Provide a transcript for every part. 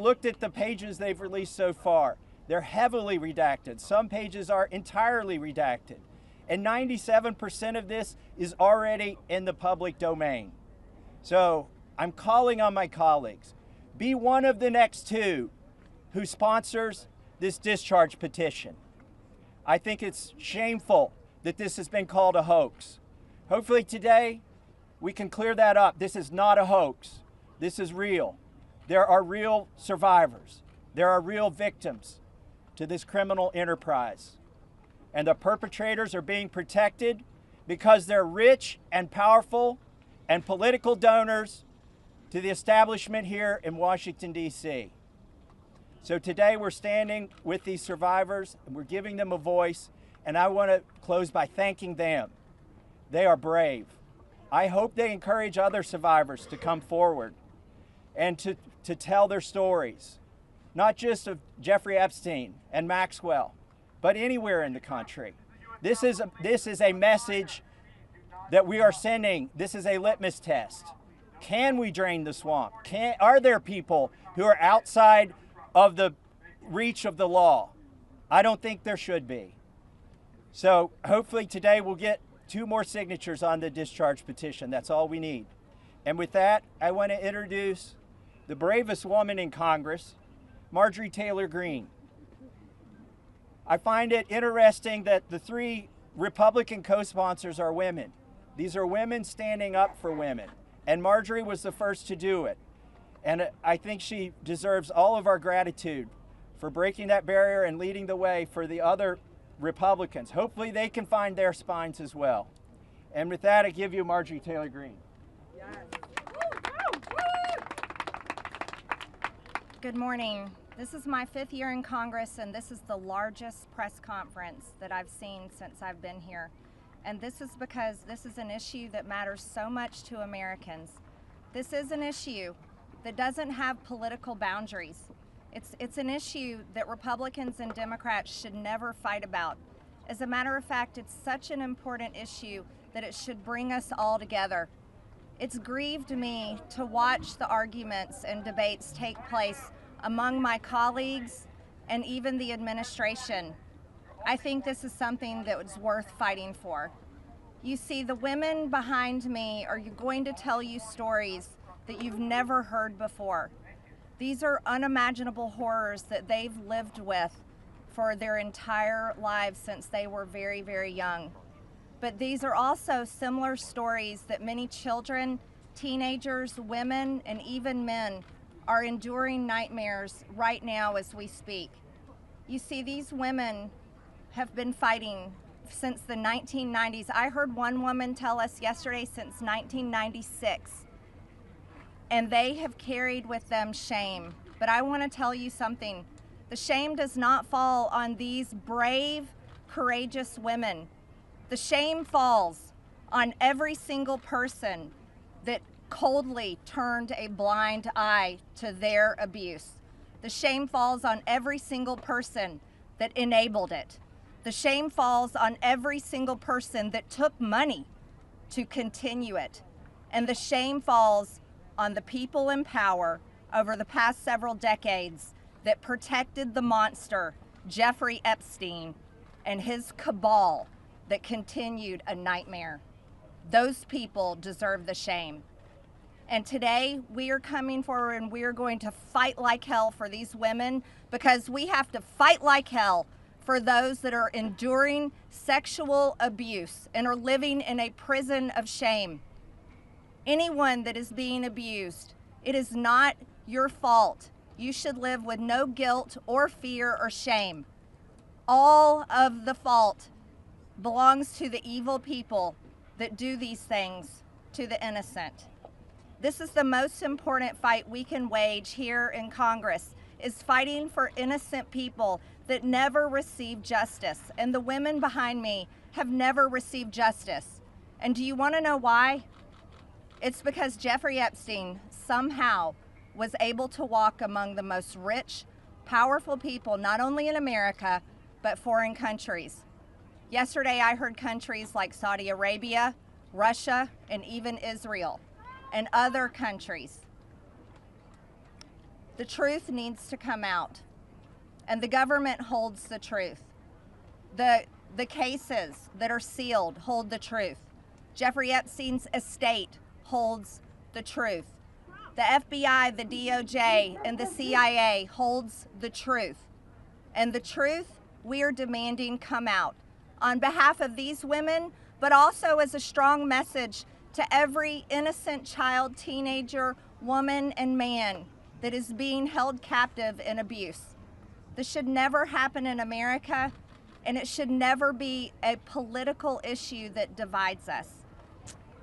looked at the pages they've released so far. They're heavily redacted. Some pages are entirely redacted. And 97% of this is already in the public domain. So I'm calling on my colleagues. Be one of the next two who sponsors this discharge petition. I think it's shameful that this has been called a hoax. Hopefully today we can clear that up. This is not a hoax. This is real. There are real survivors. There are real victims to this criminal enterprise. And the perpetrators are being protected because they're rich and powerful and political donors to the establishment here in Washington, D.C. So today we're standing with these survivors and we're giving them a voice, and I want to close by thanking them. They are brave. I hope they encourage other survivors to come forward and to tell their stories, not just of Jeffrey Epstein and Maxwell, but anywhere in the country. This is a message that we are sending. This is a litmus test. Can we drain the swamp? Are there people who are outside of the reach of the law? I don't think there should be. So hopefully today we'll get 2 more signatures on the discharge petition. That's all we need. And with that, I want to introduce the bravest woman in Congress, Marjorie Taylor Greene. I find it interesting that the 3 Republican co-sponsors are women. These are women standing up for women. And Marjorie was the first to do it. And I think she deserves all of our gratitude for breaking that barrier and leading the way for the other Republicans. Hopefully they can find their spines as well. And with that, I give you Marjorie Taylor Greene. Yes. Good morning. This is my 5th year in Congress, and this is the largest press conference that I've seen since I've been here. And this is because this is an issue that matters so much to Americans. This is an issue that doesn't have political boundaries. It's an issue that Republicans and Democrats should never fight about. As a matter of fact, it's such an important issue that it should bring us all together. It's grieved me to watch the arguments and debates take place among my colleagues and even the administration. I think this is something that was worth fighting for. You see, the women behind me are going to tell you stories that you've never heard before. These are unimaginable horrors that they've lived with for their entire lives since they were very, very young. But these are also similar stories that many children, teenagers, women, and even men are enduring nightmares right now as we speak. You see, these women have been fighting since the 1990s. I heard one woman tell us yesterday since 1996. And they have carried with them shame. But I want to tell you something. The shame does not fall on these brave, courageous women. The shame falls on every single person that coldly turned a blind eye to their abuse. The shame falls on every single person that enabled it. The shame falls on every single person that took money to continue it. And the shame falls on the people in power over the past several decades that protected the monster, Jeffrey Epstein, and his cabal that continued a nightmare. Those people deserve the shame. And today we are coming forward and we are going to fight like hell for these women, because we have to fight like hell for those that are enduring sexual abuse and are living in a prison of shame. Anyone that is being abused, it is not your fault. You should live with no guilt or fear or shame. All of the fault belongs to the evil people that do these things to the innocent. This is the most important fight we can wage here in Congress, is fighting for innocent people that never receive justice. And the women behind me have never received justice. And do you want to know why? It's because Jeffrey Epstein somehow was able to walk among the most rich, powerful people, not only in America, but foreign countries. Yesterday, I heard countries like Saudi Arabia, Russia, and even Israel, and other countries The truth needs to come out, and the government holds the truth. The cases that are sealed hold the truth. Jeffrey Epstein's estate holds the truth. The FBI, the DOJ, and the CIA holds the truth. And the truth we are demanding come out on behalf of these women, but also as a strong message to every innocent child, teenager, woman, and man that is being held captive in abuse. This should never happen in America, and it should never be a political issue that divides us.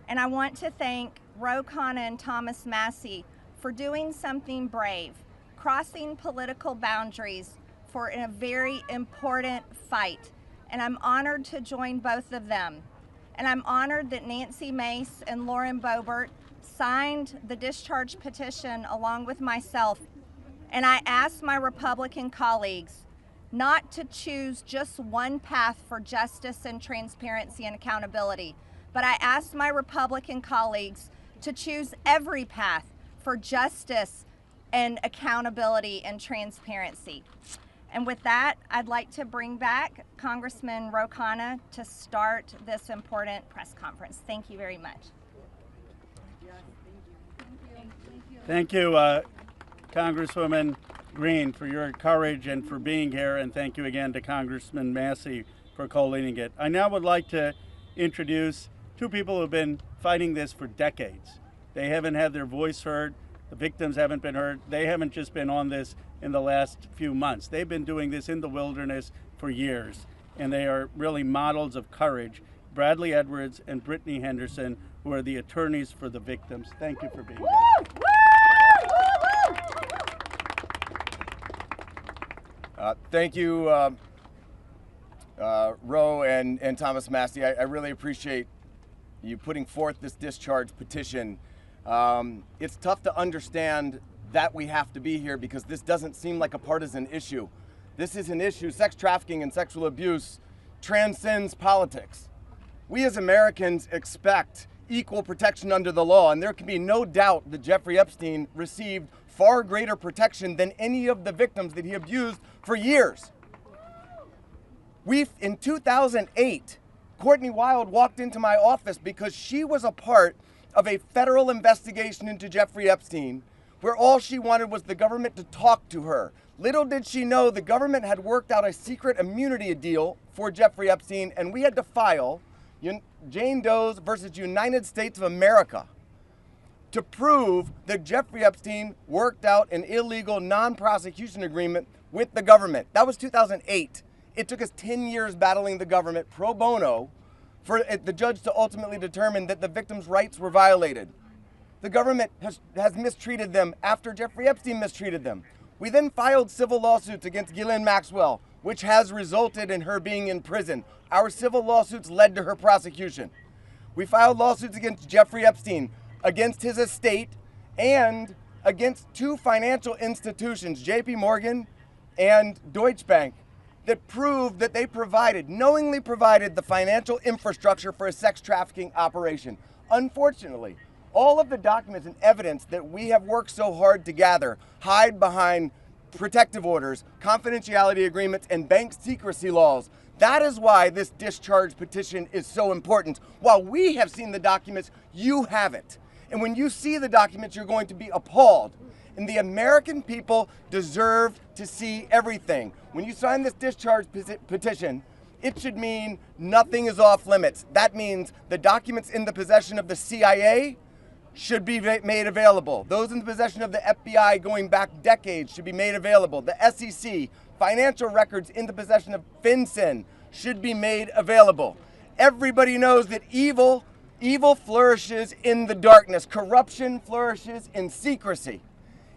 And I want to thank Khanna and Thomas Massie for doing something brave, crossing political boundaries for a very important fight. And I'm honored to join both of them. And I'm honored that Nancy Mace and Lauren Boebert signed the discharge petition along with myself. And I asked my Republican colleagues not to choose just one path for justice and transparency and accountability, but I asked my Republican colleagues to choose every path for justice and accountability and transparency. And with that, I'd like to bring back Congressman Khanna to start this important press conference. Thank you very much. Thank you, Congresswoman Greene, for your courage and for being here, and thank you again to Congressman Massie for co-leading it. I now would like to introduce two people who have been fighting this for decades. They haven't had their voice heard. The victims haven't been heard. They haven't just been on this in the last few months. They've been doing this in the wilderness for years, and they are really models of courage. Bradley Edwards and Brittany Henderson, who are the attorneys for the victims. Thank you for being here. Thank you, Ro and Thomas Massie. I really appreciate you putting forth this discharge petition. It's tough to understand that we have to be here because this doesn't seem like a partisan issue. This is an issue, sex trafficking and sexual abuse transcends politics. We as Americans expect equal protection under the law, and there can be no doubt that Jeffrey Epstein received far greater protection than any of the victims that he abused for years. In 2008, Courtney Wild walked into my office because she was a part of a federal investigation into Jeffrey Epstein, where all she wanted was the government to talk to her. Little did she know the government had worked out a secret immunity deal for Jeffrey Epstein, and we had to file Jane Doe's versus United States of America to prove that Jeffrey Epstein worked out an illegal non-prosecution agreement with the government. That was 2008. It took us 10 years battling the government pro bono for the judge to ultimately determine that the victims' rights were violated. The government has mistreated them after Jeffrey Epstein mistreated them. We then filed civil lawsuits against Ghislaine Maxwell, which has resulted in her being in prison. Our civil lawsuits led to her prosecution. We filed lawsuits against Jeffrey Epstein, against his estate, and against two financial institutions, JP Morgan and Deutsche Bank, that proved that they knowingly provided the financial infrastructure for a sex trafficking operation. Unfortunately, all of the documents and evidence that we have worked so hard to gather hide behind protective orders, confidentiality agreements, and bank secrecy laws. That is why this discharge petition is so important. While we have seen the documents, you haven't. And when you see the documents, you're going to be appalled. And the American people deserve to see everything. When you sign this discharge petition, it should mean nothing is off limits. That means the documents in the possession of the CIA should be made available. Those in the possession of the FBI going back decades should be made available. The SEC, financial records in the possession of FinCEN should be made available. Everybody knows that evil flourishes in the darkness. Corruption flourishes in secrecy.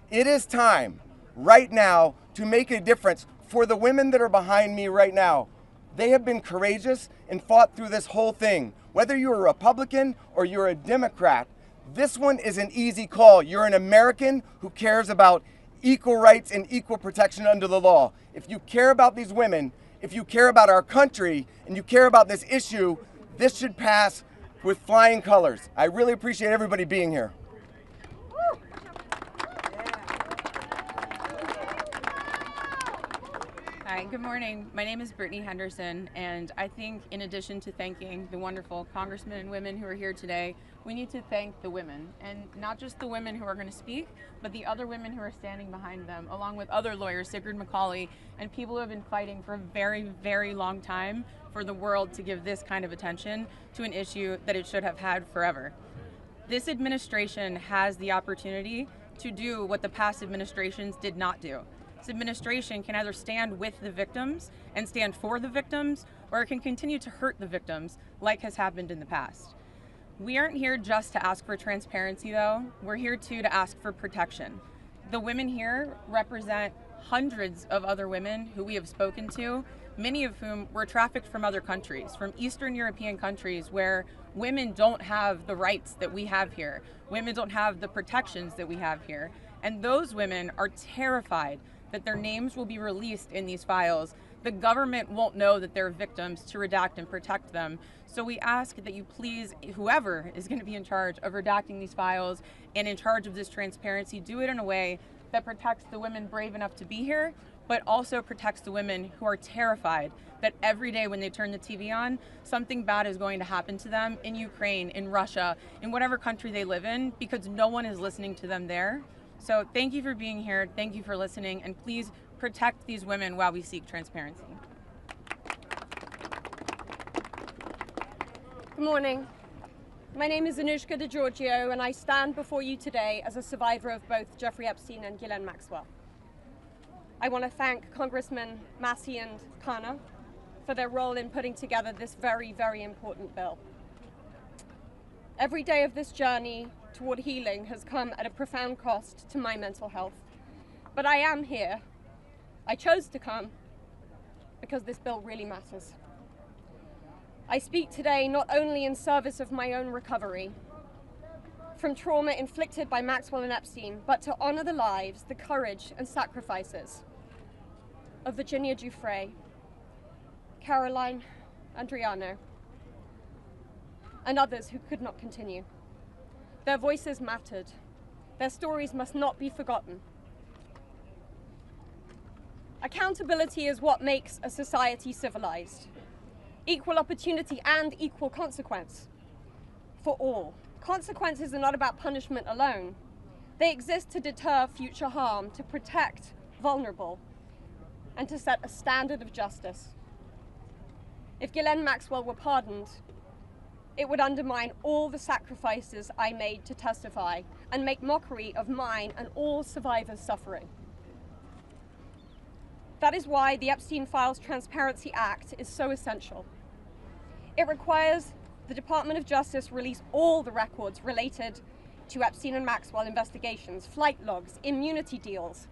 It is time right now to make a difference for the women that are behind me right now. They have been courageous and fought through this whole thing. Whether you're a Republican or you're a Democrat, this one is an easy call. You're an American who cares about equal rights and equal protection under the law. If you care about these women, if you care about our country, and you care about this issue, this should pass with flying colors. I really appreciate everybody being here. Hi, good morning. My name is Brittany Henderson, and I think in addition to thanking the wonderful congressmen and women who are here today, we need to thank the women, and not just the women who are going to speak, but the other women who are standing behind them, along with other lawyers, Sigrid McCauley, and people who have been fighting for a very, very long time for the world to give this kind of attention to an issue that it should have had forever. This administration has the opportunity to do what the past administrations did not do. This administration can either stand with the victims and stand for the victims, or it can continue to hurt the victims like has happened in the past. We aren't here just to ask for transparency, though. We're here too to ask for protection. The women here represent hundreds of other women who we have spoken to, many of whom were trafficked from other countries, from Eastern European countries where women don't have the rights that we have here. Women don't have the protections that we have here. And those women are terrified that their names will be released in these files. The government won't know that they're victims to redact and protect them. So we ask that you please, whoever is going to be in charge of redacting these files and in charge of this transparency, do it in a way that protects the women brave enough to be here, but also protects the women who are terrified that every day when they turn the TV on, something bad is going to happen to them in Ukraine, in Russia, in whatever country they live in, because no one is listening to them there. So thank you for being here, thank you for listening, and please protect these women while we seek transparency. Good morning. My name is Anushka DeGiorgio, and I stand before you today as a survivor of both Jeffrey Epstein and Ghislaine Maxwell. I want to thank Congressmen Massie and Khanna for their role in putting together this very, very important bill. Every day of this journey toward healing has come at a profound cost to my mental health. But I am here. I chose to come because this bill really matters. I speak today not only in service of my own recovery from trauma inflicted by Maxwell and Epstein, but to honor the lives, the courage and sacrifices of Virginia Giuffre, Caroline Andriano, and others who could not continue. Their voices mattered. Their stories must not be forgotten. Accountability is what makes a society civilized. Equal opportunity and equal consequence for all. Consequences are not about punishment alone. They exist to deter future harm, to protect vulnerable, and to set a standard of justice. If Ghislaine Maxwell were pardoned, it would undermine all the sacrifices I made to testify and make mockery of mine and all survivors' suffering. That is why the Epstein Files Transparency Act is so essential. It requires the Department of Justice release all the records related to Epstein and Maxwell investigations, flight logs, immunity deals,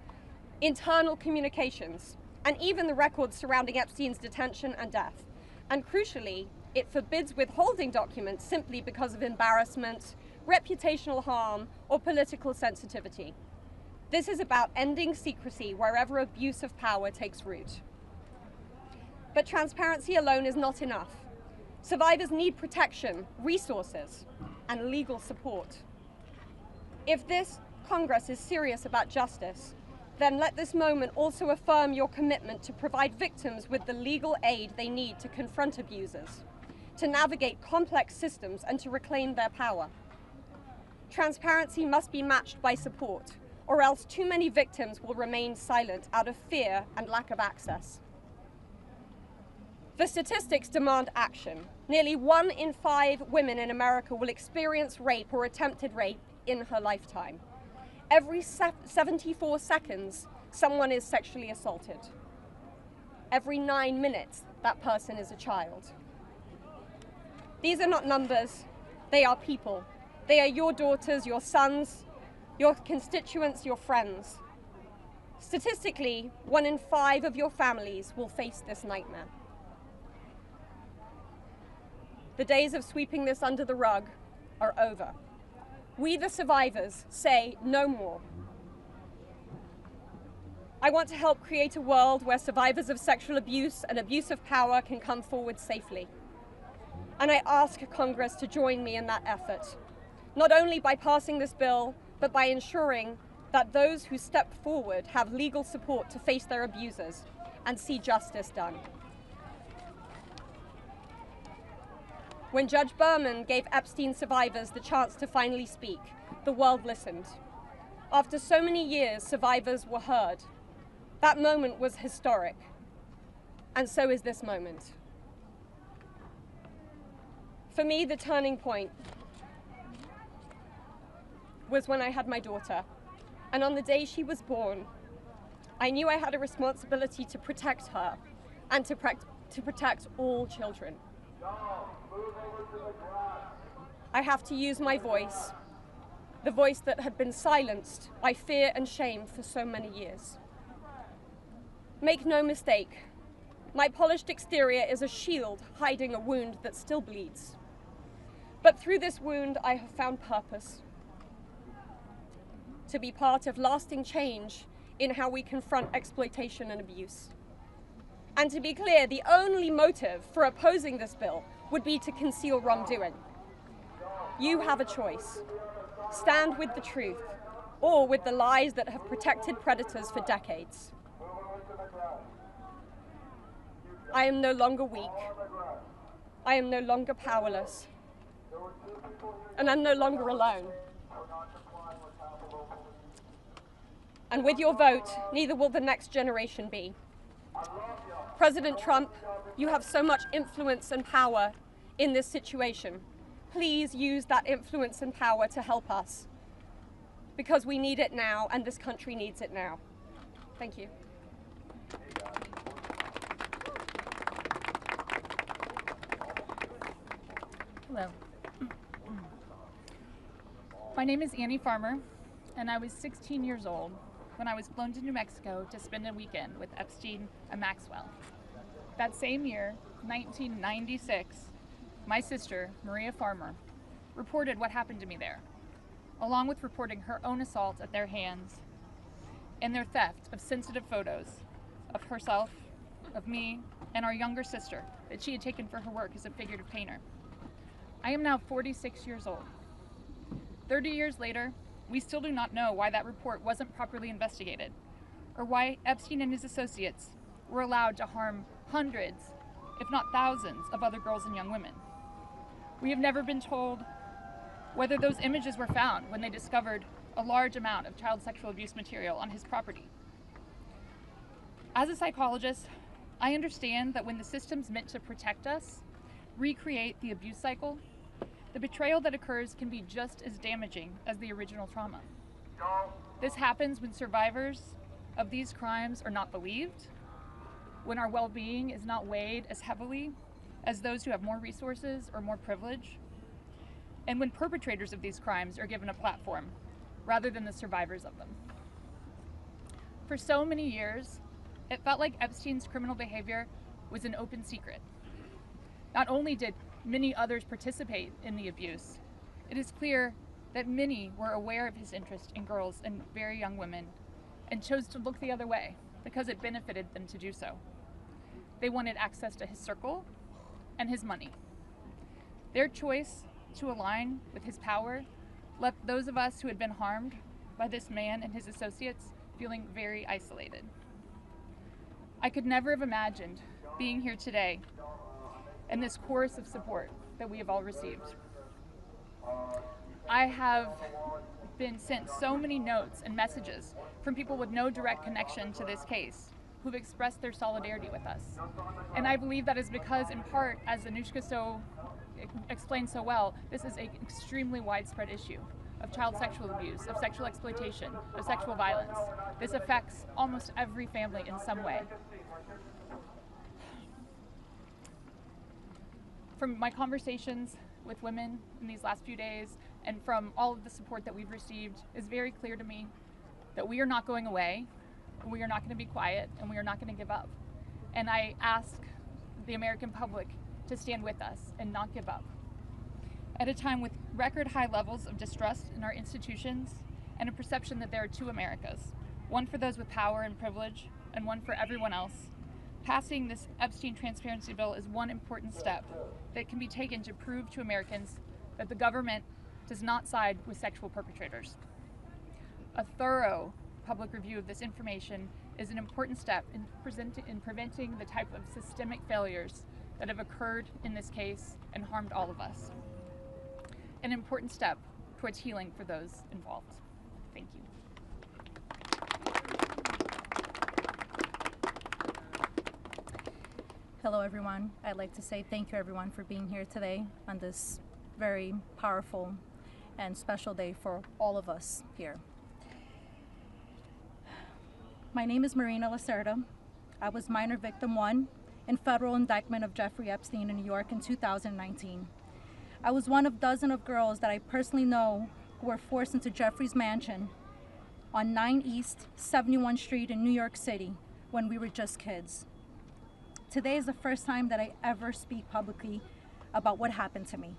internal communications, and even the records surrounding Epstein's detention and death. And crucially, it forbids withholding documents simply because of embarrassment, reputational harm, or political sensitivity. This is about ending secrecy wherever abuse of power takes root. But transparency alone is not enough. Survivors need protection, resources, and legal support. If this Congress is serious about justice, then let this moment also affirm your commitment to provide victims with the legal aid they need to confront abusers, to navigate complex systems, and to reclaim their power. Transparency must be matched by support, or else too many victims will remain silent out of fear and lack of access. The statistics demand action. Nearly 1 in 5 women in America will experience rape or attempted rape in her lifetime. Every 74 seconds, someone is sexually assaulted. Every 9 minutes, that person is a child. These are not numbers, they are people. They are your daughters, your sons, your constituents, your friends. Statistically, 1 in 5 of your families will face this nightmare. The days of sweeping this under the rug are over. We, the survivors, say no more. I want to help create a world where survivors of sexual abuse and abuse of power can come forward safely. And I ask Congress to join me in that effort, not only by passing this bill, but by ensuring that those who step forward have legal support to face their abusers, and see justice done. When Judge Berman gave Epstein survivors the chance to finally speak, the world listened. After so many years, survivors were heard. That moment was historic, and so is this moment. For me, the turning point was when I had my daughter, and on the day she was born, I knew I had a responsibility to protect her and to protect all children. I have to use my voice, the voice that had been silenced by fear and shame for so many years. Make no mistake, my polished exterior is a shield hiding a wound that still bleeds. But through this wound, I have found purpose. To be part of lasting change in how we confront exploitation and abuse. And to be clear, the only motive for opposing this bill would be to conceal wrongdoing. You have a choice. Stand with the truth, or with the lies that have protected predators for decades. I am no longer weak. I am no longer powerless. And I'm no longer alone. And with your vote, neither will the next generation be. President Trump, you have so much influence and power in this situation. Please use that influence and power to help us, because we need it now and this country needs it now. Thank you. Hello. My name is Annie Farmer, and I was 16 years old when I was flown to New Mexico to spend a weekend with Epstein and Maxwell. That same year, 1996, my sister, Maria Farmer, reported what happened to me there, along with reporting her own assault at their hands and their theft of sensitive photos of herself, of me, and our younger sister that she had taken for her work as a figurative painter. I am now 46 years old. 30 years later, we still do not know why that report wasn't properly investigated, or why Epstein and his associates were allowed to harm hundreds, if not thousands, of other girls and young women. We have never been told whether those images were found when they discovered a large amount of child sexual abuse material on his property. As a psychologist, I understand that when the systems meant to protect us recreate the abuse cycle, the betrayal that occurs can be just as damaging as the original trauma. This happens when survivors of these crimes are not believed, when our well-being is not weighed as heavily as those who have more resources or more privilege, and when perpetrators of these crimes are given a platform rather than the survivors of them. For so many years, it felt like Epstein's criminal behavior was an open secret. Not only did many others participate in the abuse, it is clear that many were aware of his interest in girls and very young women and chose to look the other way because it benefited them to do so. They wanted access to his circle and his money. Their choice to align with his power left those of us who had been harmed by this man and his associates feeling very isolated. I could never have imagined being here today and this chorus of support that we have all received. I have been sent so many notes and messages from people with no direct connection to this case who've expressed their solidarity with us. And I believe that is because, in part, as Anushka explained so well, this is an extremely widespread issue of child sexual abuse, of sexual exploitation, of sexual violence. This affects almost every family in some way. From my conversations with women in these last few days and from all of the support that we've received, it's very clear to me that we are not going away, we are not going to be quiet, and we are not going to give up. And I ask the American public to stand with us and not give up. At a time with record high levels of distrust in our institutions and a perception that there are two Americas, one for those with power and privilege and one for everyone else, passing this Epstein Transparency Bill is one important step that can be taken to prove to Americans that the government does not side with sexual perpetrators. A thorough public review of this information is an important step in preventing the type of systemic failures that have occurred in this case and harmed all of us. An important step towards healing for those involved. Thank you. Hello everyone. I'd like to say thank you everyone for being here today on this very powerful and special day for all of us here. My name is Marina Lacerda. I was minor victim 1 in federal indictment of Jeffrey Epstein in New York in 2019. I was one of dozens of girls that I personally know who were forced into Jeffrey's mansion on 9 East 71 Street in New York City when we were just kids. Today is the first time that I ever speak publicly about what happened to me.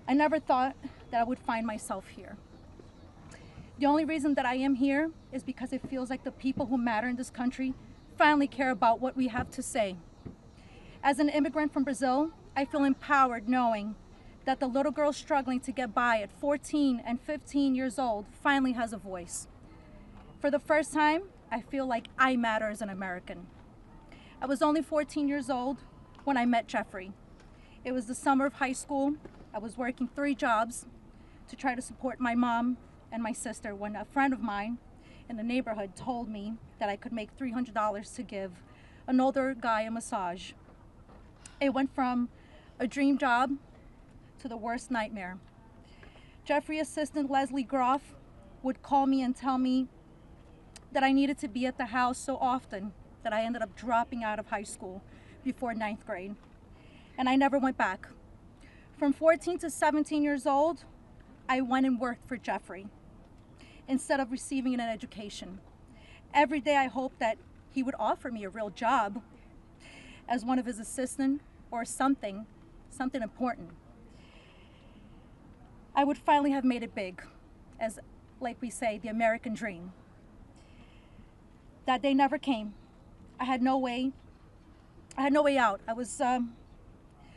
I never thought that I would find myself here. The only reason that I am here is because it feels like the people who matter in this country finally care about what we have to say. As an immigrant from Brazil, I feel empowered knowing that the little girl struggling to get by at 14 and 15 years old finally has a voice. For the first time, I feel like I matter as an American. I was only 14 years old when I met Jeffrey. It was the summer of high school. I was working 3 jobs to try to support my mom and my sister when a friend of mine in the neighborhood told me that I could make $300 to give an older guy a massage. It went from a dream job to the worst nightmare. Jeffrey assistant Leslie Groff would call me and tell me that I needed to be at the house so often that I ended up dropping out of high school before 9th grade. And I never went back. From 14 to 17 years old, I went and worked for Jeffrey instead of receiving an education. Every day I hoped that he would offer me a real job as one of his assistants or something important. I would finally have made it big, as like we say, the American dream. That day never came. I had no way out. I was,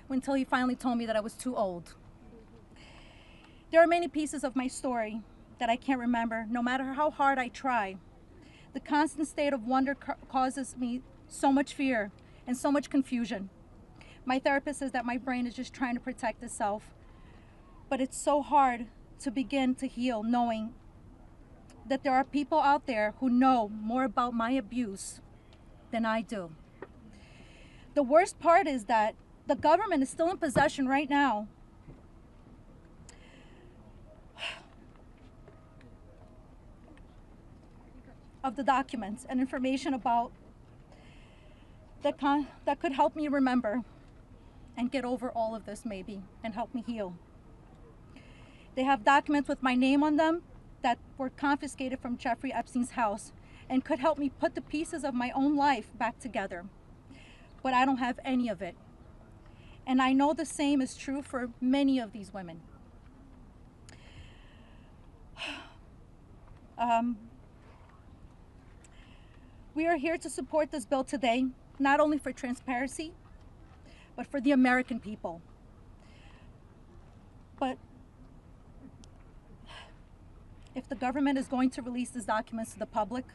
until he finally told me that I was too old. There are many pieces of my story that I can't remember, no matter how hard I try. The constant state of wonder causes me so much fear and so much confusion. My therapist says that my brain is just trying to protect itself, but it's so hard to begin to heal knowing that there are people out there who know more about my abuse than I do. The worst part is that the government is still in possession right now of the documents and information about that could help me remember and get over all of this maybe and help me heal. They have documents with my name on them that were confiscated from Jeffrey Epstein's house and could help me put the pieces of my own life back together. But I don't have any of it. And I know the same is true for many of these women. We are here to support this bill today, not only for transparency, but for the American people. But if the government is going to release these documents to the public,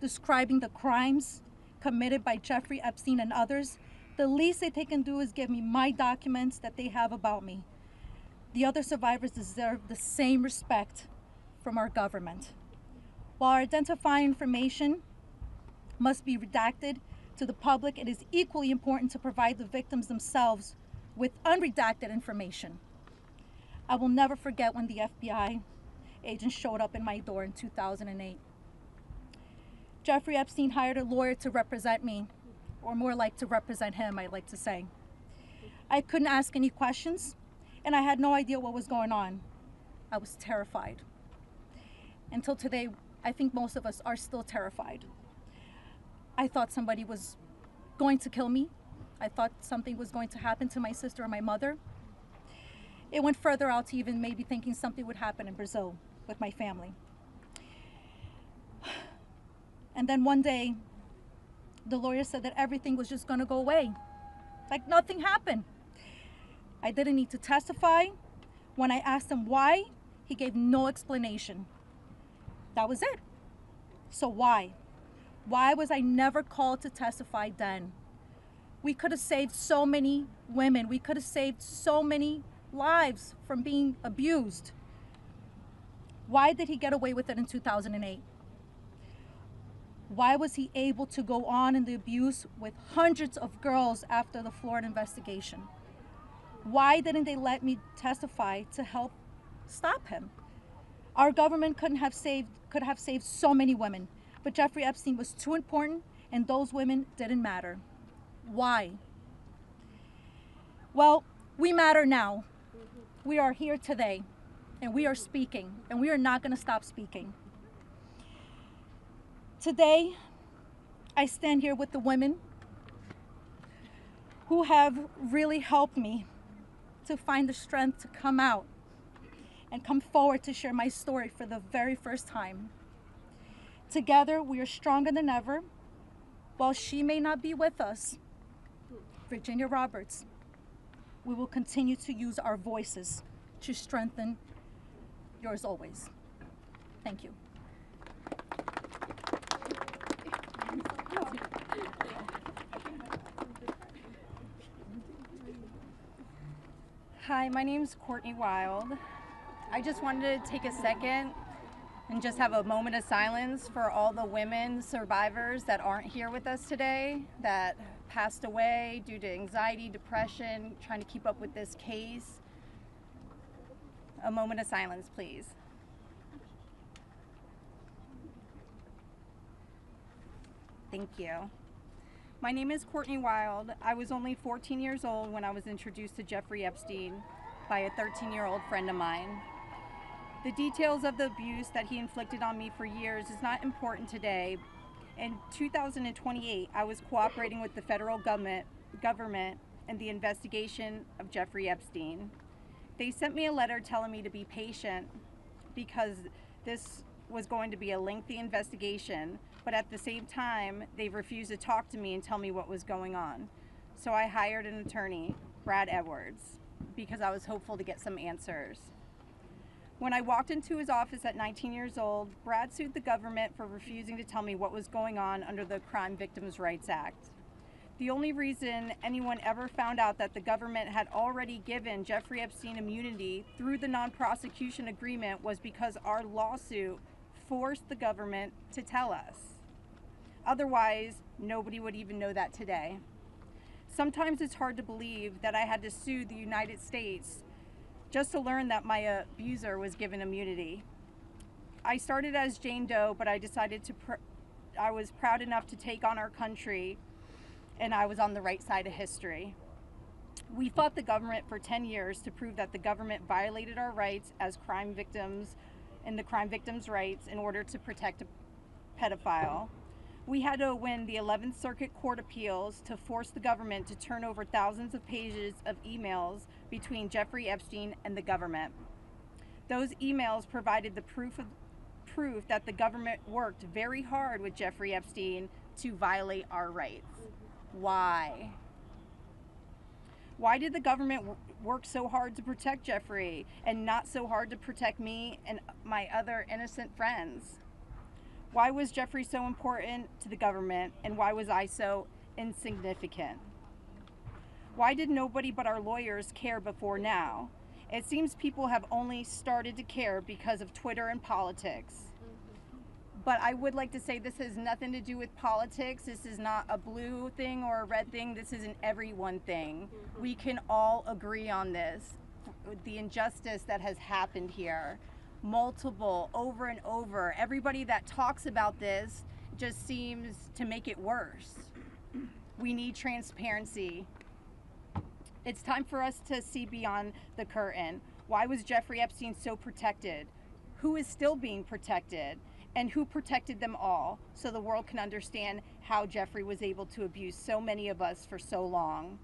describing the crimes committed by Jeffrey Epstein and others, the least that they can do is give me my documents that they have about me. The other survivors deserve the same respect from our government. While identifying information must be redacted to the public, it is equally important to provide the victims themselves with unredacted information. I will never forget when the FBI agent showed up in my door in 2008. Jeffrey Epstein hired a lawyer to represent me, or more like to represent him, I'd like to say. I couldn't ask any questions, and I had no idea what was going on. I was terrified. Until today, I think most of us are still terrified. I thought somebody was going to kill me. I thought something was going to happen to my sister or my mother. It went further out to even maybe thinking something would happen in Brazil with my family. And then one day, the lawyer said that everything was just gonna go away. Like nothing happened. I didn't need to testify. When I asked him why, he gave no explanation. That was it. So why? Why was I never called to testify then? We could have saved so many women. We could have saved so many lives from being abused. Why did he get away with it in 2008? Why was he able to go on in the abuse with hundreds of girls after the Florida investigation? Why didn't they let me testify to help stop him? Our government could have saved so many women, but Jeffrey Epstein was too important and those women didn't matter. Why? Well, we matter now. We are here today and we are speaking and we are not going to stop speaking. Today, I stand here with the women who have really helped me to find the strength to come out and come forward to share my story for the very first time. Together, we are stronger than ever. While she may not be with us, Virginia Roberts, we will continue to use our voices to strengthen yours always. Thank you. Hi, my name's Courtney Wild. I just wanted to take a second and just have a moment of silence for all the women survivors that aren't here with us today, that passed away due to anxiety, depression, trying to keep up with this case. A moment of silence, please. Thank you. My name is Courtney Wild. I was only 14 years old when I was introduced to Jeffrey Epstein by a 13-year-old friend of mine. The details of the abuse that he inflicted on me for years is not important today. In 2028, I was cooperating with the federal government in the investigation of Jeffrey Epstein. They sent me a letter telling me to be patient because this was going to be a lengthy investigation, but at the same time, they refused to talk to me and tell me what was going on. So I hired an attorney, Brad Edwards, because I was hopeful to get some answers. When I walked into his office at 19 years old, Brad sued the government for refusing to tell me what was going on under the Crime Victims' Rights Act. The only reason anyone ever found out that the government had already given Jeffrey Epstein immunity through the non-prosecution agreement was because our lawsuit forced the government to tell us. Otherwise, nobody would even know that today. Sometimes it's hard to believe that I had to sue the United States just to learn that my abuser was given immunity. I started as Jane Doe, but I decided I was proud enough to take on our country, and I was on the right side of history. We fought the government for 10 years to prove that the government violated our rights as crime victims and the crime victims' rights in order to protect a pedophile. We had to win the 11th Circuit Court Appeals to force the government to turn over thousands of pages of emails between Jeffrey Epstein and the government. Those emails provided the proof that the government worked very hard with Jeffrey Epstein to violate our rights. Why? Why did the government work so hard to protect Jeffrey and not so hard to protect me and my other innocent friends? Why was Jeffrey so important to the government, and why was I so insignificant? Why did nobody but our lawyers care before now? It seems people have only started to care because of Twitter and politics. But I would like to say this has nothing to do with politics. This is not a blue thing or a red thing. This is an everyone thing. We can all agree on this. The injustice that has happened here. Multiple, over and over. Everybody that talks about this just seems to make it worse. We need transparency. It's time for us to see beyond the curtain. Why was Jeffrey Epstein so protected? Who is still being protected? And who protected them all, so the world can understand how Jeffrey was able to abuse so many of us for so long.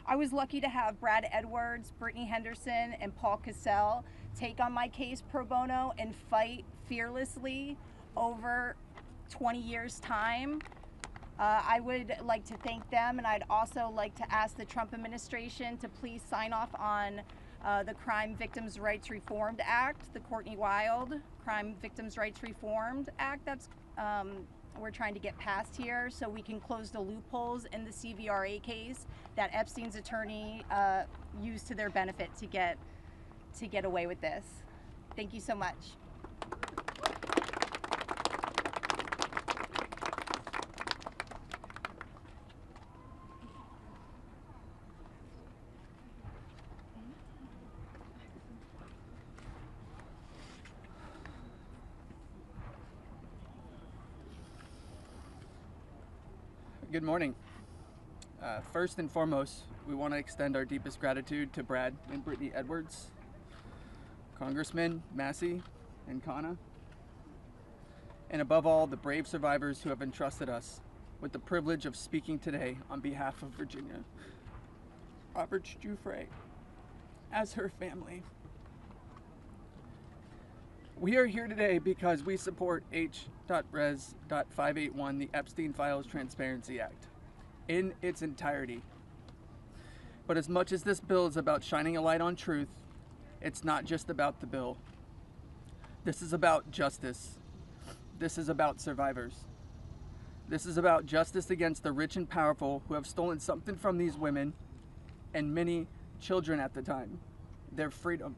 I was lucky to have Brad Edwards, Brittany Henderson, and Paul Cassell take on my case pro bono and fight fearlessly over 20 years' time. I would like to thank them, and I'd also like to ask the Trump administration to please sign off on the Crime Victims' Rights Reformed Act, the Courtney Wild Crime Victims' Rights Reformed Act that's we're trying to get past here so we can close the loopholes in the CVRA case that Epstein's attorney used to their benefit to get away with this. Thank you so much. Good morning. First and foremost, we want to extend our deepest gratitude to Brad and Brittany Edwards, Congressman Massie and Khanna, and above all, the brave survivors who have entrusted us with the privilege of speaking today on behalf of Virginia. Robert Jeffrey, as her family. We are here today because we support H.Res.581, the Epstein Files Transparency Act, in its entirety. But as much as this bill is about shining a light on truth, it's not just about the bill. This is about justice. This is about survivors. This is about justice against the rich and powerful who have stolen something from these women and many children at the time, their freedom.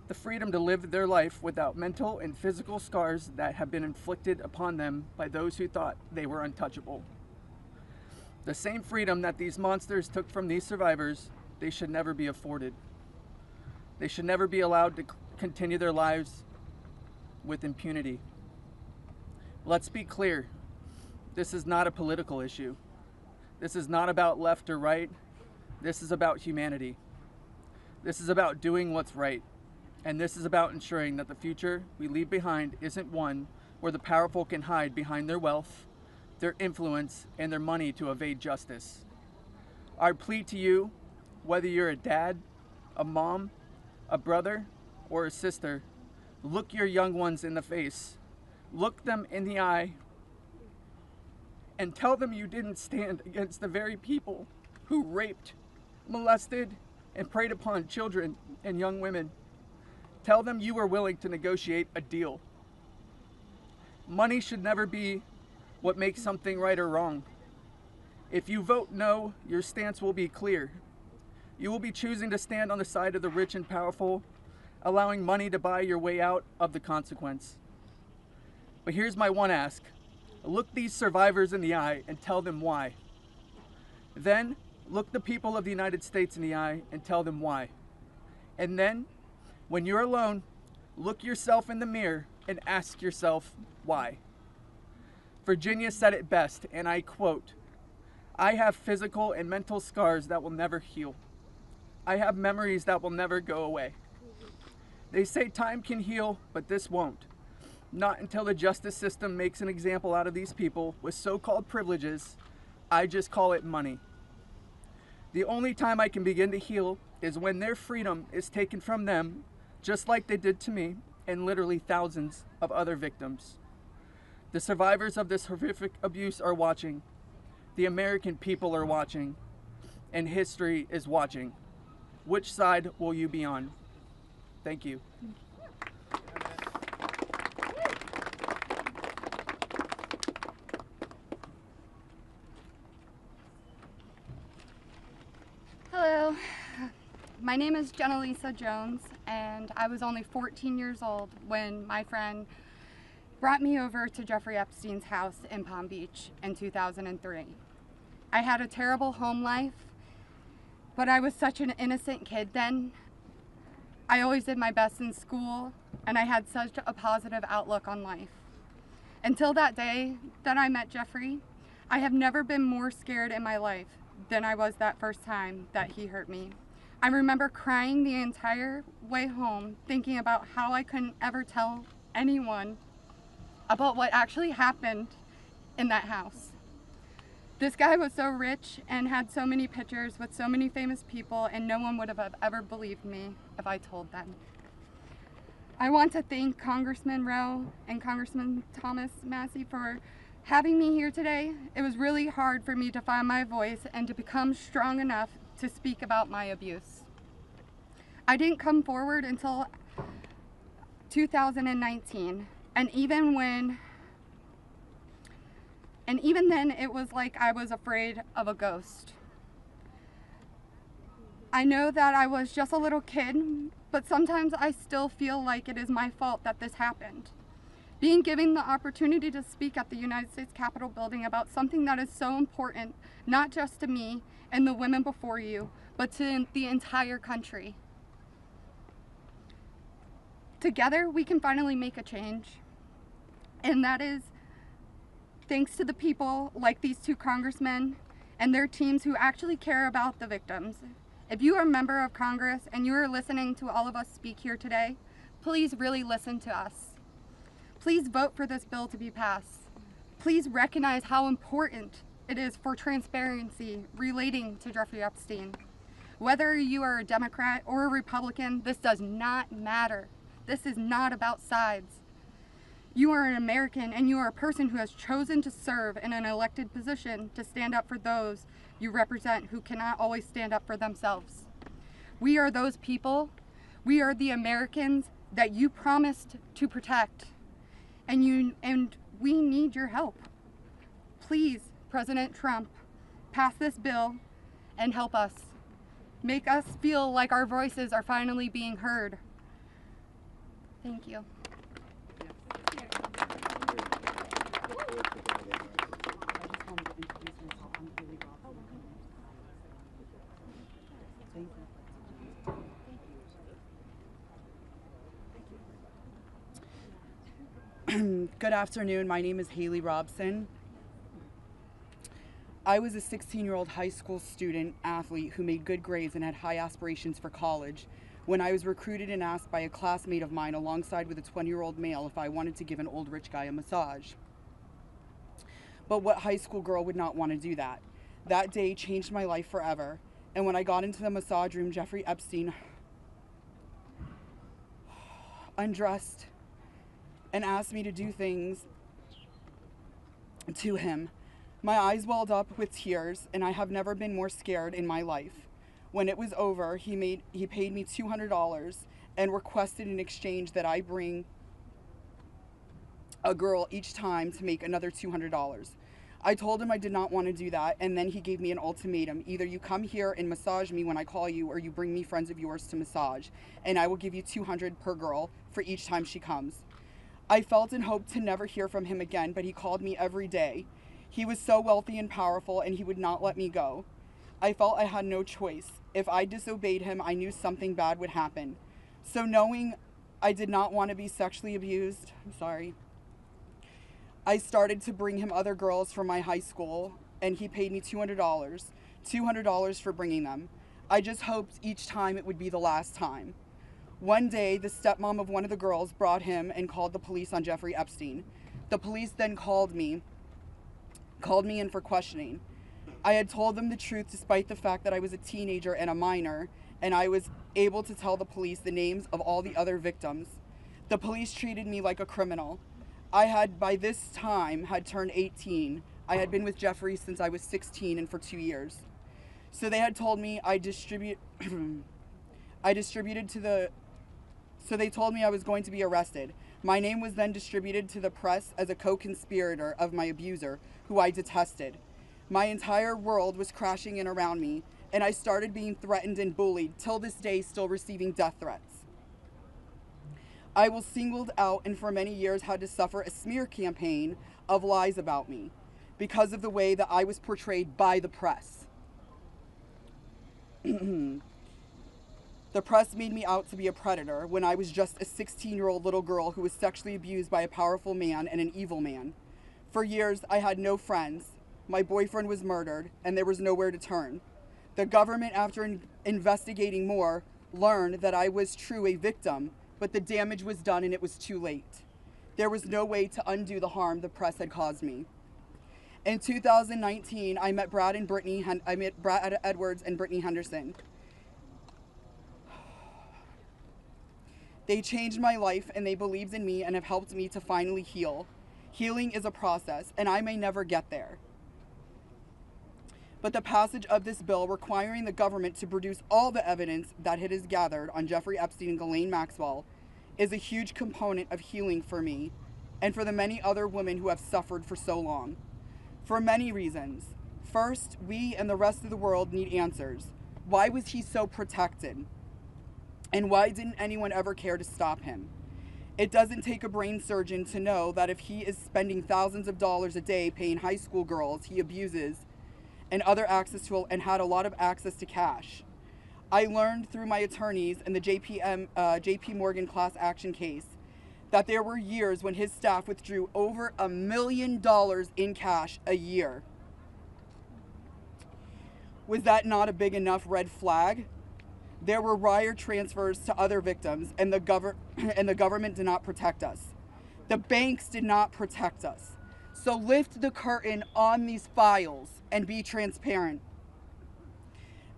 The freedom to live their life without mental and physical scars that have been inflicted upon them by those who thought they were untouchable. The same freedom that these monsters took from these survivors, they should never be afforded. They should never be allowed to continue their lives with impunity. Let's be clear, this is not a political issue. This is not about left or right. This is about humanity. This is about doing what's right. And this is about ensuring that the future we leave behind isn't one where the powerful can hide behind their wealth, their influence, and their money to evade justice. Our plea to you, whether you're a dad, a mom, a brother, or a sister, look your young ones in the face, look them in the eye, and tell them you didn't stand against the very people who raped, molested, and preyed upon children and young women. Tell them you were willing to negotiate a deal. Money should never be what makes something right or wrong. If you vote no, your stance will be clear. You will be choosing to stand on the side of the rich and powerful, allowing money to buy your way out of the consequence. But here's my one ask. Look these survivors in the eye and tell them why. Then, look the people of the United States in the eye and tell them why. And then, when you're alone, look yourself in the mirror and ask yourself why. Virginia said it best, and I quote, "I have physical and mental scars that will never heal. I have memories that will never go away. They say time can heal, but this won't. Not until the justice system makes an example out of these people with so-called privileges. I just call it money. The only time I can begin to heal is when their freedom is taken from them, just like they did to me and literally thousands of other victims. The survivors of this horrific abuse are watching. The American people are watching. And history is watching. Which side will you be on?" Thank you. Hello, my name is Jenna-Lisa Jones, and I was only 14 years old when my friend brought me over to Jeffrey Epstein's house in Palm Beach in 2003. I had a terrible home life, but I was such an innocent kid then. I always did my best in school, and I had such a positive outlook on life. Until that day that I met Jeffrey, I have never been more scared in my life than I was that first time that he hurt me. I remember crying the entire way home, thinking about how I couldn't ever tell anyone about what actually happened in that house. This guy was so rich and had so many pictures with so many famous people, and no one would have ever believed me if I told them. I want to thank Congressman Rowe and Congressman Thomas Massie for having me here today. It was really hard for me to find my voice and to become strong enough to speak about my abuse. I didn't come forward until 2019, and even when And even then, it was like I was afraid of a ghost. I know that I was just a little kid, but sometimes I still feel like it is my fault that this happened. Being given the opportunity to speak at the United States Capitol building about something that is so important, not just to me and the women before you, but to the entire country. Together, we can finally make a change. And that is thanks to the people like these two congressmen and their teams who actually care about the victims. If you are a member of Congress and you are listening to all of us speak here today, please really listen to us. Please vote for this bill to be passed. Please recognize how important it is for transparency relating to Jeffrey Epstein. Whether you are a Democrat or a Republican, this does not matter. This is not about sides. You are an American and you are a person who has chosen to serve in an elected position to stand up for those you represent who cannot always stand up for themselves. We are those people. We are the Americans that you promised to protect. And we need your help. Please, President Trump, pass this bill and help us. Make us feel like our voices are finally being heard. Thank you. Good afternoon. My name is Haley Robson. I was a 16-year-old high school student athlete who made good grades and had high aspirations for college when I was recruited and asked by a classmate of mine alongside with a 20-year-old male if I wanted to give an old rich guy a massage. But what high school girl would not want to do that? That day changed my life forever. And when I got into the massage room, Jeffrey Epstein undressed and asked me to do things to him. My eyes welled up with tears, and I have never been more scared in my life. When it was over, he paid me $200 and requested in exchange that I bring a girl each time to make another $200. I told him I did not want to do that, and then he gave me an ultimatum. Either you come here and massage me when I call you, or you bring me friends of yours to massage, and I will give you $200 per girl for each time she comes. I felt and hoped to never hear from him again, but he called me every day. He was so wealthy and powerful, and he would not let me go. I felt I had no choice. If I disobeyed him, I knew something bad would happen. So knowing I did not want to be sexually abused, I started to bring him other girls from my high school, and he paid me $200 for bringing them. I just hoped each time it would be the last time. One day, the stepmom of one of the girls brought him and called the police on Jeffrey Epstein. The police then called me in for questioning. I had told them the truth despite the fact that I was a teenager and a minor, and I was able to tell the police the names of all the other victims. The police treated me like a criminal. I had, by this time, had turned 18. I had been with Jeffrey since I was 16 and for 2 years. So they had told me So they told me I was going to be arrested. My name was then distributed to the press as a co-conspirator of my abuser, who I detested. My entire world was crashing in around me, and I started being threatened and bullied, till this day still receiving death threats. I was singled out and for many years had to suffer a smear campaign of lies about me because of the way that I was portrayed by the press. The press made me out to be a predator when I was just a 16-year-old little girl who was sexually abused by a powerful man and an evil man. For years, I had no friends. My boyfriend was murdered, and there was nowhere to turn. The government, after investigating more, learned that I was true a victim, but the damage was done and it was too late. There was no way to undo the harm the press had caused me. In 2019, I met Brad Edwards and Brittany Henderson. They changed my life and they believed in me and have helped me to finally heal. Healing is a process, and I may never get there. But the passage of this bill requiring the government to produce all the evidence that it has gathered on Jeffrey Epstein and Ghislaine Maxwell is a huge component of healing for me and for the many other women who have suffered for so long. For many reasons. First, we and the rest of the world need answers. Why was he so protected? And why didn't anyone ever care to stop him? It doesn't take a brain surgeon to know that if he is spending thousands of dollars a day paying high school girls he abuses and had a lot of access to cash. I learned through my attorneys in the JP Morgan class action case that there were years when his staff withdrew over $1 million in cash a year. Was that not a big enough red flag? There were wire transfers to other victims, and the government did not protect us. The banks did not protect us. So lift the curtain on these files and be transparent.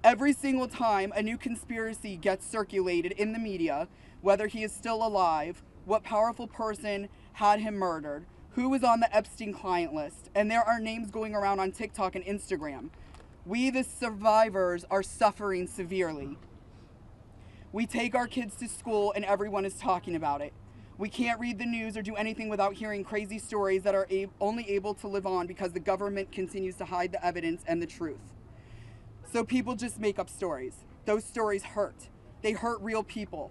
Every single time a new conspiracy gets circulated in the media, whether he is still alive, what powerful person had him murdered, who was on the Epstein client list, and there are names going around on TikTok and Instagram, we, the survivors, are suffering severely. We take our kids to school and everyone is talking about it. We can't read the news or do anything without hearing crazy stories that are only able to live on because the government continues to hide the evidence and the truth. So people just make up stories. Those stories hurt. They hurt real people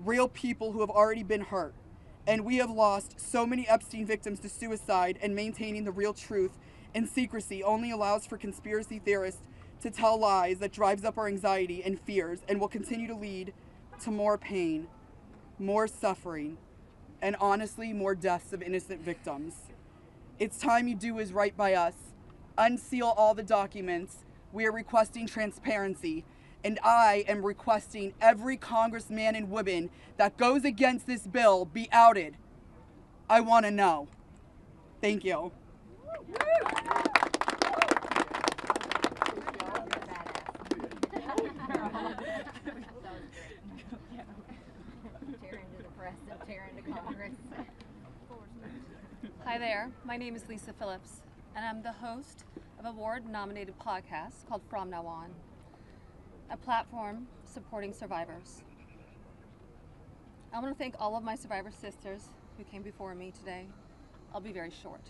who have already been hurt. And we have lost so many Epstein victims to suicide, and maintaining the real truth and secrecy only allows for conspiracy theorists to tell lies that drives up our anxiety and fears and will continue to lead to more pain, more suffering, and honestly, more deaths of innocent victims. It's time you do is right by us. Unseal all the documents. We are requesting transparency, and I am requesting every congressman and woman that goes against this bill be outed. I want to know. Thank you. Hi there, my name is Lisa Phillips, and I'm the host of an award-nominated podcast called From Now On, a platform supporting survivors. I want to thank all of my survivor sisters who came before me today. I'll be very short.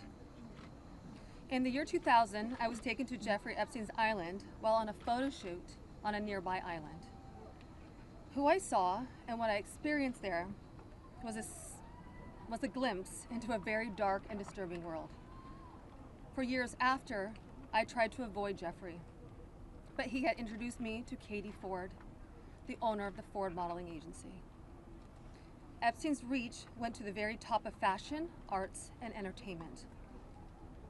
In the year 2000, I was taken to Jeffrey Epstein's island while on a photo shoot on a nearby island. Who I saw and what I experienced there was a glimpse into a very dark and disturbing world. For years after, I tried to avoid Jeffrey, but he had introduced me to Katie Ford, the owner of the Ford Modeling Agency. Epstein's reach went to the very top of fashion, arts, and entertainment.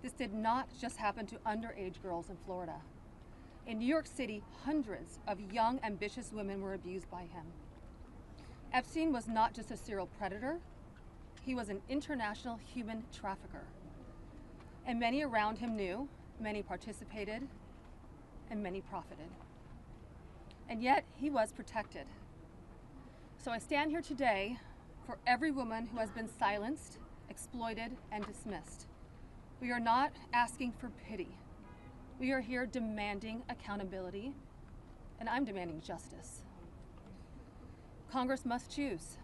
This did not just happen to underage girls in Florida. In New York City, hundreds of young, ambitious women were abused by him. Epstein was not just a serial predator, he was an international human trafficker. And many around him knew, many participated, and many profited. And yet, he was protected. So I stand here today for every woman who has been silenced, exploited, and dismissed. We are not asking for pity. We are here demanding accountability, and I'm demanding justice. Congress must choose.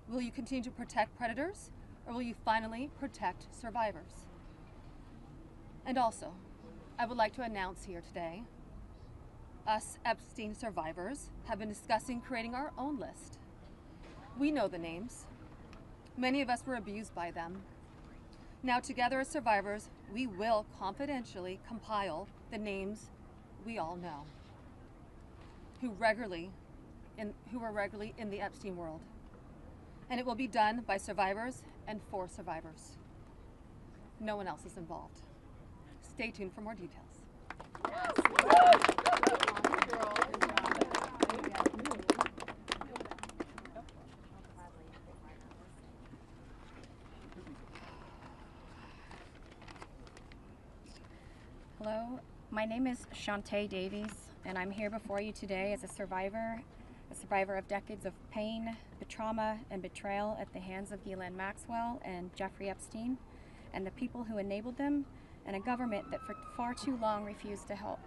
Will you continue to protect predators, or will you finally protect survivors? And also, I would like to announce here today, us Epstein survivors have been discussing creating our own list. We know the names. Many of us were abused by them. Now together as survivors, we will confidentially compile the names we all know, who were regularly in the Epstein world. And it will be done by survivors and for survivors. No one else is involved. Stay tuned for more details. Hello, my name is Shantae Davies, and I'm here before you today as a survivor of decades of pain, trauma, and betrayal at the hands of Ghislaine Maxwell and Jeffrey Epstein, and the people who enabled them, and a government that for far too long refused to help.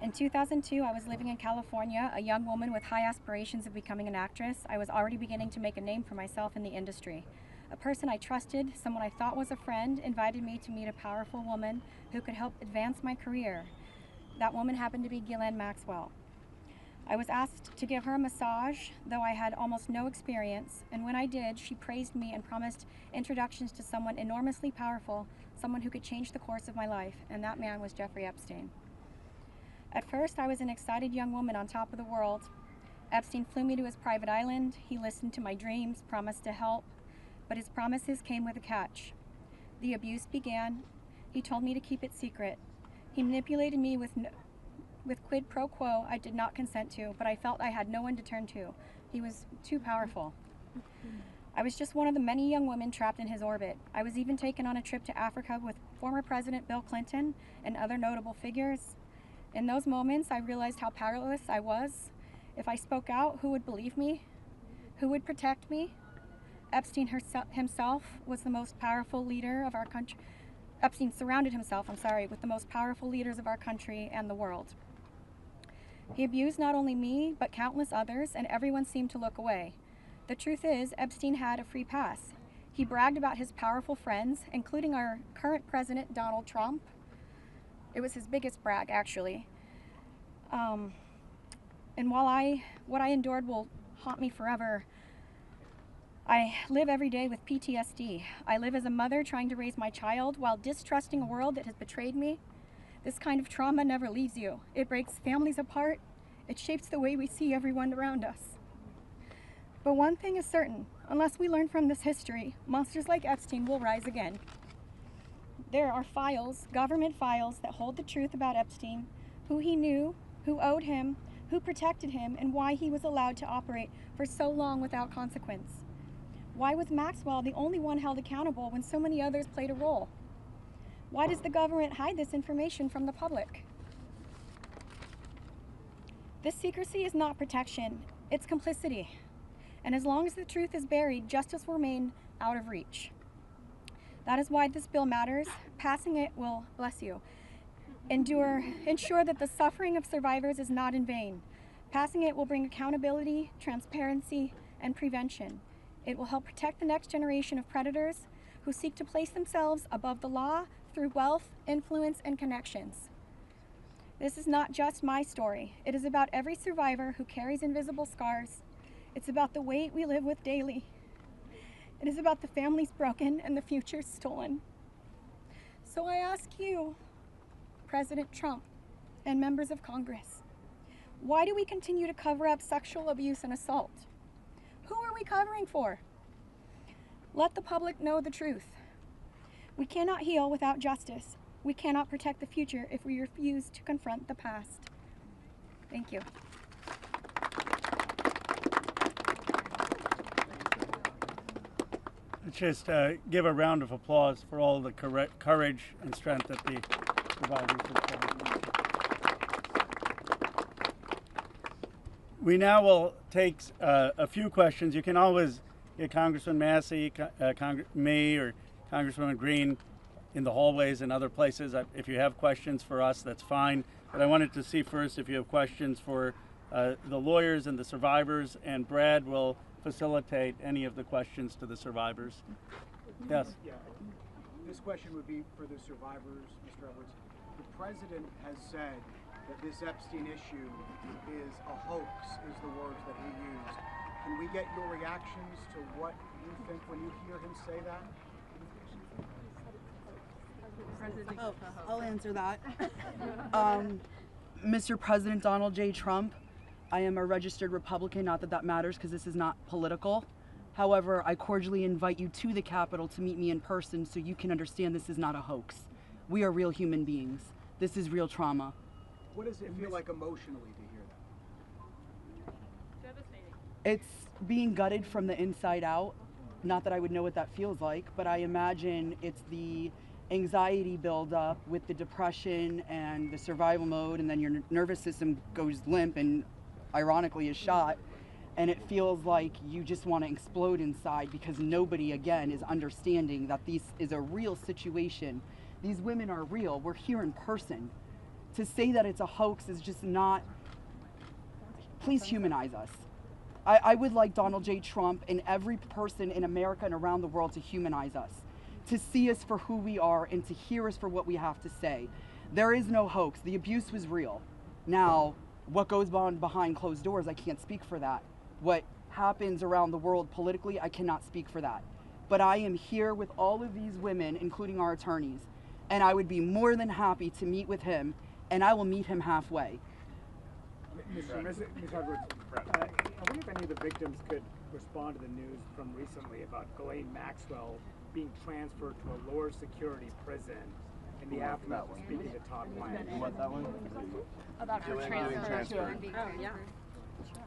In 2002, I was living in California, a young woman with high aspirations of becoming an actress. I was already beginning to make a name for myself in the industry. A person I trusted, someone I thought was a friend, invited me to meet a powerful woman who could help advance my career. That woman happened to be Ghislaine Maxwell. I was asked to give her a massage, though I had almost no experience, and when I did, she praised me and promised introductions to someone enormously powerful, someone who could change the course of my life, and that man was Jeffrey Epstein. At first, I was an excited young woman on top of the world. Epstein flew me to his private island. He listened to my dreams, promised to help, but his promises came with a catch. The abuse began. He told me to keep it secret. He manipulated me with quid pro quo I did not consent to, but I felt I had no one to turn to. He was too powerful. I was just one of the many young women trapped in his orbit. I was even taken on a trip to Africa with former President Bill Clinton and other notable figures. In those moments, I realized how powerless I was. If I spoke out, who would believe me? Who would protect me? Epstein himself was the most powerful leader of our country. Epstein surrounded himself, with the most powerful leaders of our country and the world. He abused not only me, but countless others, and everyone seemed to look away. The truth is, Epstein had a free pass. He bragged about his powerful friends, including our current president, Donald Trump. It was his biggest brag, actually. And while what I endured will haunt me forever, I live every day with PTSD. I live as a mother trying to raise my child while distrusting a world that has betrayed me. This kind of trauma never leaves you. It breaks families apart. It shapes the way we see everyone around us. But one thing is certain, unless we learn from this history, monsters like Epstein will rise again. There are files, government files, that hold the truth about Epstein, who he knew, who owed him, who protected him, and why he was allowed to operate for so long without consequence. Why was Maxwell the only one held accountable when so many others played a role? Why does the government hide this information from the public? This secrecy is not protection, it's complicity. And as long as the truth is buried, justice will remain out of reach. That is why this bill matters. Passing it will, bless you, ensure that the suffering of survivors is not in vain. Passing it will bring accountability, transparency, and prevention. It will help protect the next generation of predators who seek to place themselves above the law through wealth, influence, and connections. This is not just my story. It is about every survivor who carries invisible scars. It's about the weight we live with daily. It is about the families broken and the futures stolen. So I ask you, President Trump and members of Congress, why do we continue to cover up sexual abuse and assault? Who are we covering for? Let the public know the truth. We cannot heal without justice. We cannot protect the future if we refuse to confront the past. Thank you. Let's just give a round of applause for all the courage and strength that the survivors have shown. We now will take a few questions. You can always get Congressman Massie, me, or Congresswoman Greene in the hallways and other places. If you have questions for us, that's fine. But I wanted to see first if you have questions for the lawyers and the survivors, and Brad will facilitate any of the questions to the survivors. Yes? Yeah. This question would be for the survivors, Mr. Edwards. The president has said that this Epstein issue is a hoax, is the words that he used. Can we get your reactions to what you think when you hear him say that? I'll answer that. Mr. President Donald J. Trump, I am a registered Republican, not that that matters because this is not political. However, I cordially invite you to the Capitol to meet me in person so you can understand this is not a hoax. We are real human beings. This is real trauma. What does it feel like emotionally to hear that? Devastating. It's being gutted from the inside out. Not that I would know what that feels like, but I imagine it's the anxiety buildup with the depression and the survival mode, and then your nervous system goes limp and ironically is shot, and it feels like you just want to explode inside because nobody, again, is understanding that this is a real situation. These women are real. We're here in person. To say that it's a hoax is just not. Please humanize us. I would like Donald J. Trump and every person in America and around the world to humanize us, to see us for who we are and to hear us for what we have to say. There is no hoax. The abuse was real. Now, what goes on behind closed doors, I can't speak for that. What happens around the world politically, I cannot speak for that. But I am here with all of these women, including our attorneys, and I would be more than happy to meet with him, and I will meet him halfway. Ms. Edwards, I wonder if any of the victims could respond to the news from recently about Ghislaine Maxwell being transferred to a lower security prison in the aftermath of speaking to Todd Blanche. You want that one? About her transfer.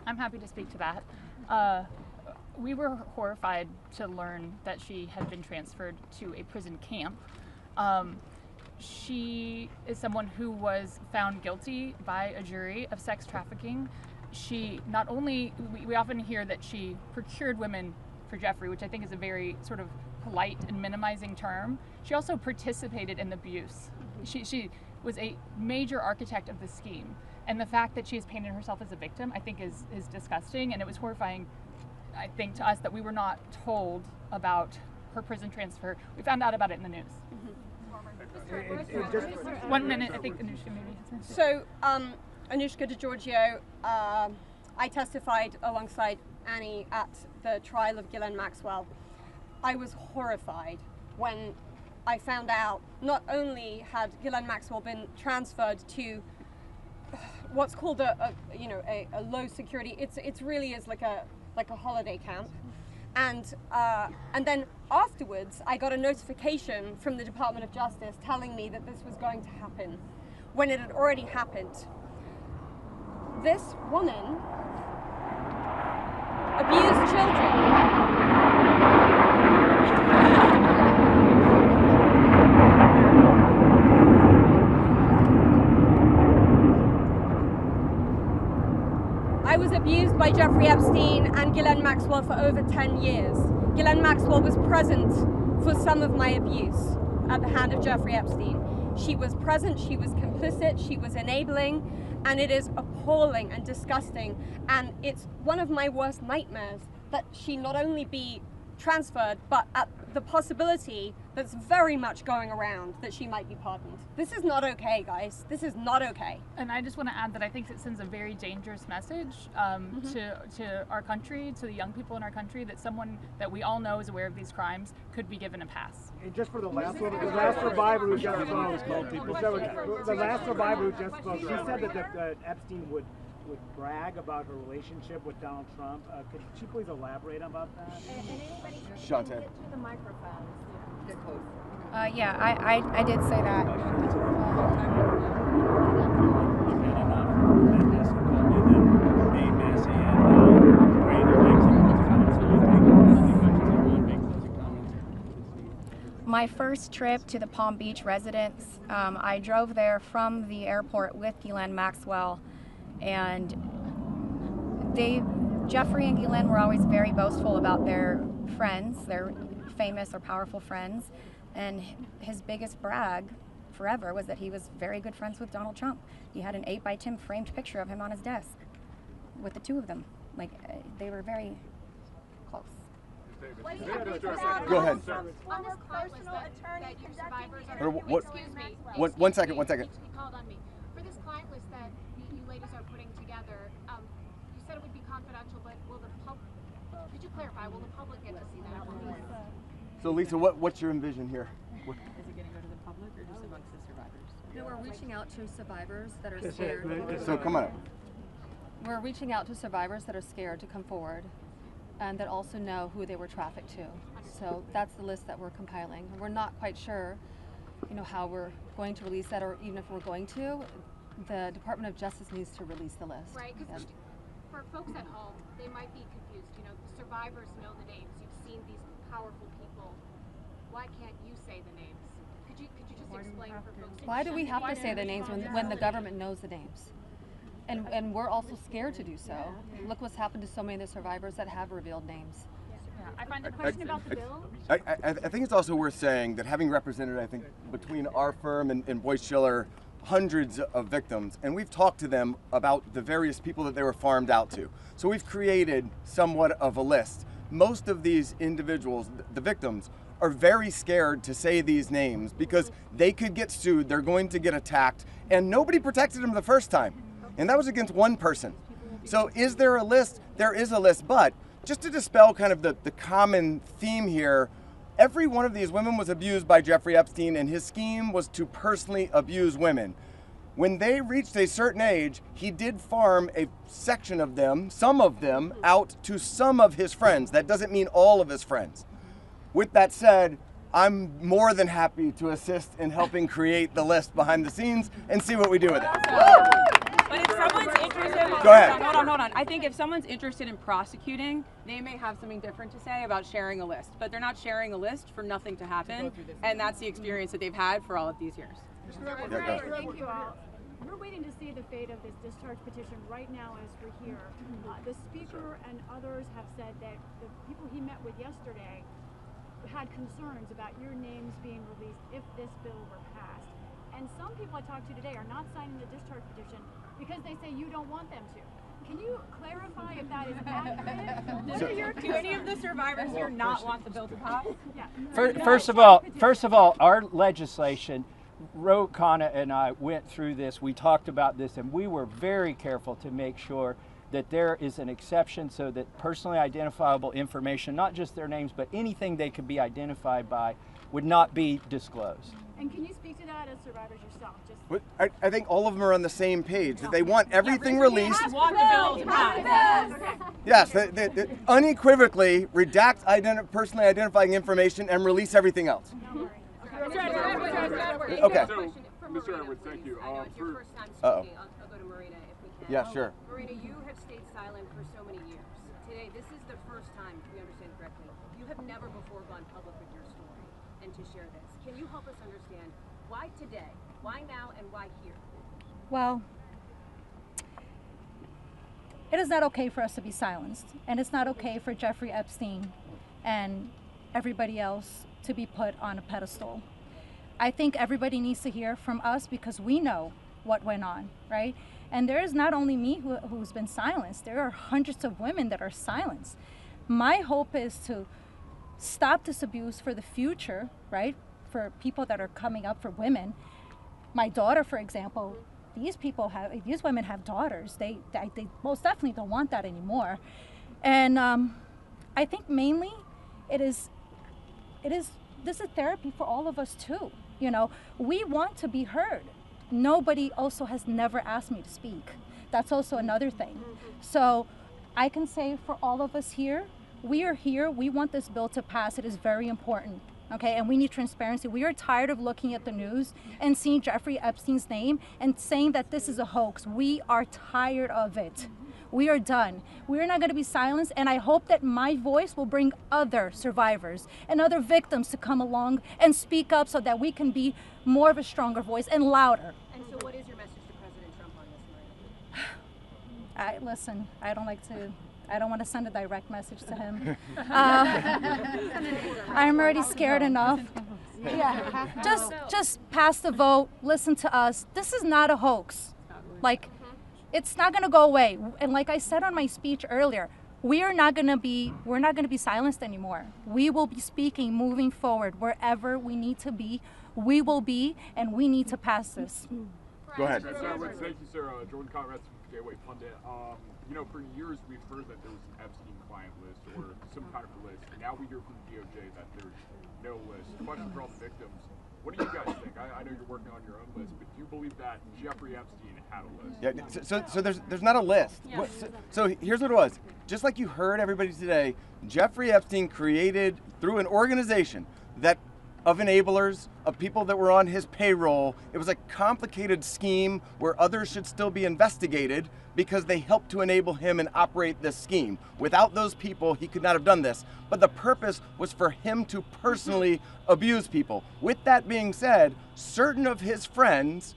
I'm happy to speak to that. We were horrified to learn that she had been transferred to a prison camp. She is someone who was found guilty by a jury of sex trafficking. She not only, we often hear that she procured women for Jeffrey, which I think is a very sort of polite and minimizing term. She also participated in the abuse. She was a major architect of the scheme. And the fact that she has painted herself as a victim, I think is disgusting. And it was horrifying, I think, to us that we were not told about her prison transfer. We found out about it in the news. 1 minute, I think Anushka maybe. So, Anushka DeGiorgio, I testified alongside Annie at the trial of Ghislaine Maxwell. I was horrified when I found out not only had Ghislaine Maxwell been transferred to what's called a low security. It's really is like a holiday camp. And then afterwards, I got a notification from the Department of Justice telling me that this was going to happen when it had already happened. This woman abused children. I was abused by Jeffrey Epstein and Ghislaine Maxwell for over 10 years. Ghislaine Maxwell was present for some of my abuse at the hand of Jeffrey Epstein. She was present, she was complicit, she was enabling, and it is appalling and disgusting. And it's one of my worst nightmares that she not only be transferred, but at the possibility that's very much going around that she might be pardoned. This is not okay, guys. This is not okay. And I just want to add that I think it sends a very dangerous message to our country, to the young people in our country, that someone that we all know is aware of these crimes could be given a pass. And just for the last one, the last survivor who just spoke, the last survivor who just spoke, she said that Epstein would brag about her relationship with Donald Trump. Could she please elaborate about that? Shante. Get to the microphone. Get close. Yeah, I did say that. My first trip to the Palm Beach residence, I drove there from the airport with Ghislaine Maxwell, and Jeffrey and Ghislaine were always very boastful about their friends, their famous or powerful friends, and his biggest brag forever was that he was very good friends with Donald Trump. He had an 8x10 framed picture of him on his desk with the two of them. Like, they were very close. Go ahead. One second. He called on me. For this client list that you ladies are putting together, you said it would be confidential, but will the public, could you clarify, will the public get to see that? So Lisa, what's your envision here? Is it going to go to the public or just amongst the survivors? No, we're reaching out to survivors that are scared. So come on up. We're reaching out to survivors that are scared to come forward and that also know who they were trafficked to. So that's the list that we're compiling. We're not quite sure, how we're going to release that, or even if we're going to, the Department of Justice needs to release the list. Right, because for folks at home, they might be confused. The survivors know the names. You've seen these powerful people. Why can't you say the names? Could you just explain for folks? Why do we have to say the names when the government knows the names? And we're also scared to do so. Look what's happened to so many of the survivors that have revealed names. I find the question about the bill. I think it's also worth saying that having represented, I think, between our firm and Boyce Schiller, hundreds of victims, and we've talked to them about the various people that they were farmed out to. So we've created somewhat of a list. Most of these individuals, the victims, are very scared to say these names because they could get sued, they're going to get attacked, and nobody protected them the first time. And that was against one person. So is there a list? There is a list, but just to dispel kind of the common theme here, every one of these women was abused by Jeffrey Epstein, and his scheme was to personally abuse women. When they reached a certain age, he did farm a section of them, some of them, out to some of his friends. That doesn't mean all of his friends. With that said, I'm more than happy to assist in helping create the list behind the scenes and see what we do with it. But if someone's interested, Go ahead. Hold on. I think if someone's interested in prosecuting, they may have something different to say about sharing a list. But they're not sharing a list for nothing to happen, and that's the experience that they've had for all of these years. Thank you all. We're waiting to see the fate of this discharge petition right now as we're here. The speaker and others have said that the people he met with yesterday had concerns about your names being released if this bill were passed. And some people I talked to today are not signing the discharge petition because they say you don't want them to. Can you clarify if that is accurate? Do any of the survivors here not want the bill to pass? First of all, our legislation, Khanna and I went through this, we talked about this, and we were very careful to make sure that there is an exception so that personally identifiable information, not just their names, but anything they could be identified by, would not be disclosed. And can you speak to that as survivors yourself? I think all of them are on the same page, that they want everything released. Yes, they unequivocally redact personally identifying information and release everything else. Okay. So, Mr. Edwards, thank you. I know it's your first time speaking. I'll go to Marina if we can. Yeah, sure. Marina, you have stayed silent for so many years. Today, this is the first time, if we understand correctly, you have never before gone public with your story and to share this. Can you help us understand why today, why now, and why here? Well, it is not okay for us to be silenced, and it's not okay for Jeffrey Epstein and everybody else to be put on a pedestal. I think everybody needs to hear from us because we know what went on, right? And there is not only me who's been silenced, there are hundreds of women that are silenced. My hope is to stop this abuse for the future, right? For people that are coming up, for women. My daughter, for example, these women have daughters. They most definitely don't want that anymore. And I think mainly this is therapy for all of us too. You know, we want to be heard. Nobody also has never asked me to speak. That's also another thing. So I can say for all of us here, we are here, we want this bill to pass. It is very important, okay? And we need transparency. We are tired of looking at the news and seeing Jeffrey Epstein's name and saying that this is a hoax. We are tired of it. We are done. We are not going to be silenced, and I hope that my voice will bring other survivors and other victims to come along and speak up so that we can be more of a stronger voice and louder. And so what is your message to President Trump on this, Marina? Listen, I don't want to send a direct message to him. I'm already scared enough. Yeah, just pass the vote, listen to us. This is not a hoax. Like, it's not going to go away. And like I said on my speech earlier, we're not going to be silenced anymore. We will be speaking moving forward. Wherever we need to be, we will be, and we need to pass this. Go ahead. Thank you, sir. Jordan Conrad, Gateway Pundit. You know, for years we've heard that there was an Epstein client list or some kind of list. Now we hear from the DOJ that there's no list. Question for all the victims. What do you guys think? I know you're working on your own list, but do you believe that Jeffrey Epstein had a list? Yeah, so there's not a list. Yeah. So here's what it was. Just like you heard everybody today, Jeffrey Epstein created, through an organization of enablers, of people that were on his payroll. It was a complicated scheme where others should still be investigated because they helped to enable him and operate this scheme. Without those people, he could not have done this. But the purpose was for him to personally abuse people. With that being said, certain of his friends,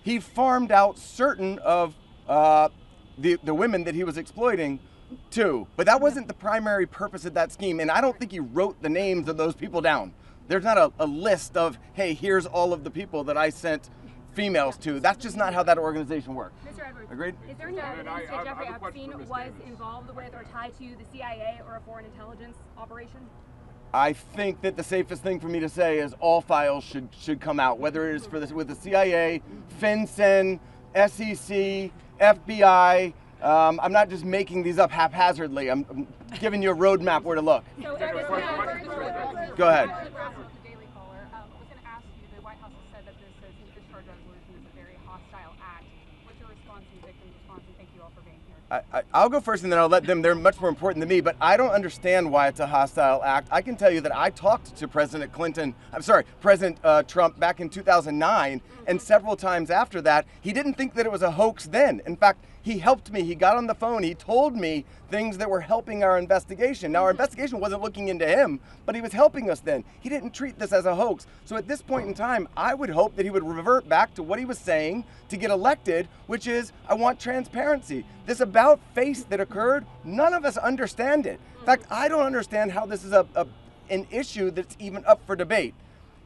he farmed out certain of the women that he was exploiting too. But that wasn't the primary purpose of that scheme. And I don't think he wrote the names of those people down. There's not a list of, hey, here's all of the people that I sent females to. That's just not how that organization works. Mr. Edwards, Agreed? Is there any evidence that Jeffrey Epstein was involved with or tied to the CIA or a foreign intelligence operation? I think that the safest thing for me to say is all files should come out, whether it is for this with the CIA, FinCEN, SEC, FBI. I'm not just making these up haphazardly. I'm giving you a roadmap where to look. So, Go ahead. I'll go first and then I'll let them. They're much more important than me, but I don't understand why it's a hostile act. I can tell you that I talked to President Trump back in 2009, and several times after that. He didn't think that it was a hoax then. In fact, he helped me. He got on the phone. He told me things that were helping our investigation. Now, our investigation wasn't looking into him, but he was helping us then. He didn't treat this as a hoax. So at this point in time, I would hope that he would revert back to what he was saying to get elected, which is, I want transparency. This about face that occurred, none of us understand it. In fact, I don't understand how this is an issue that's even up for debate.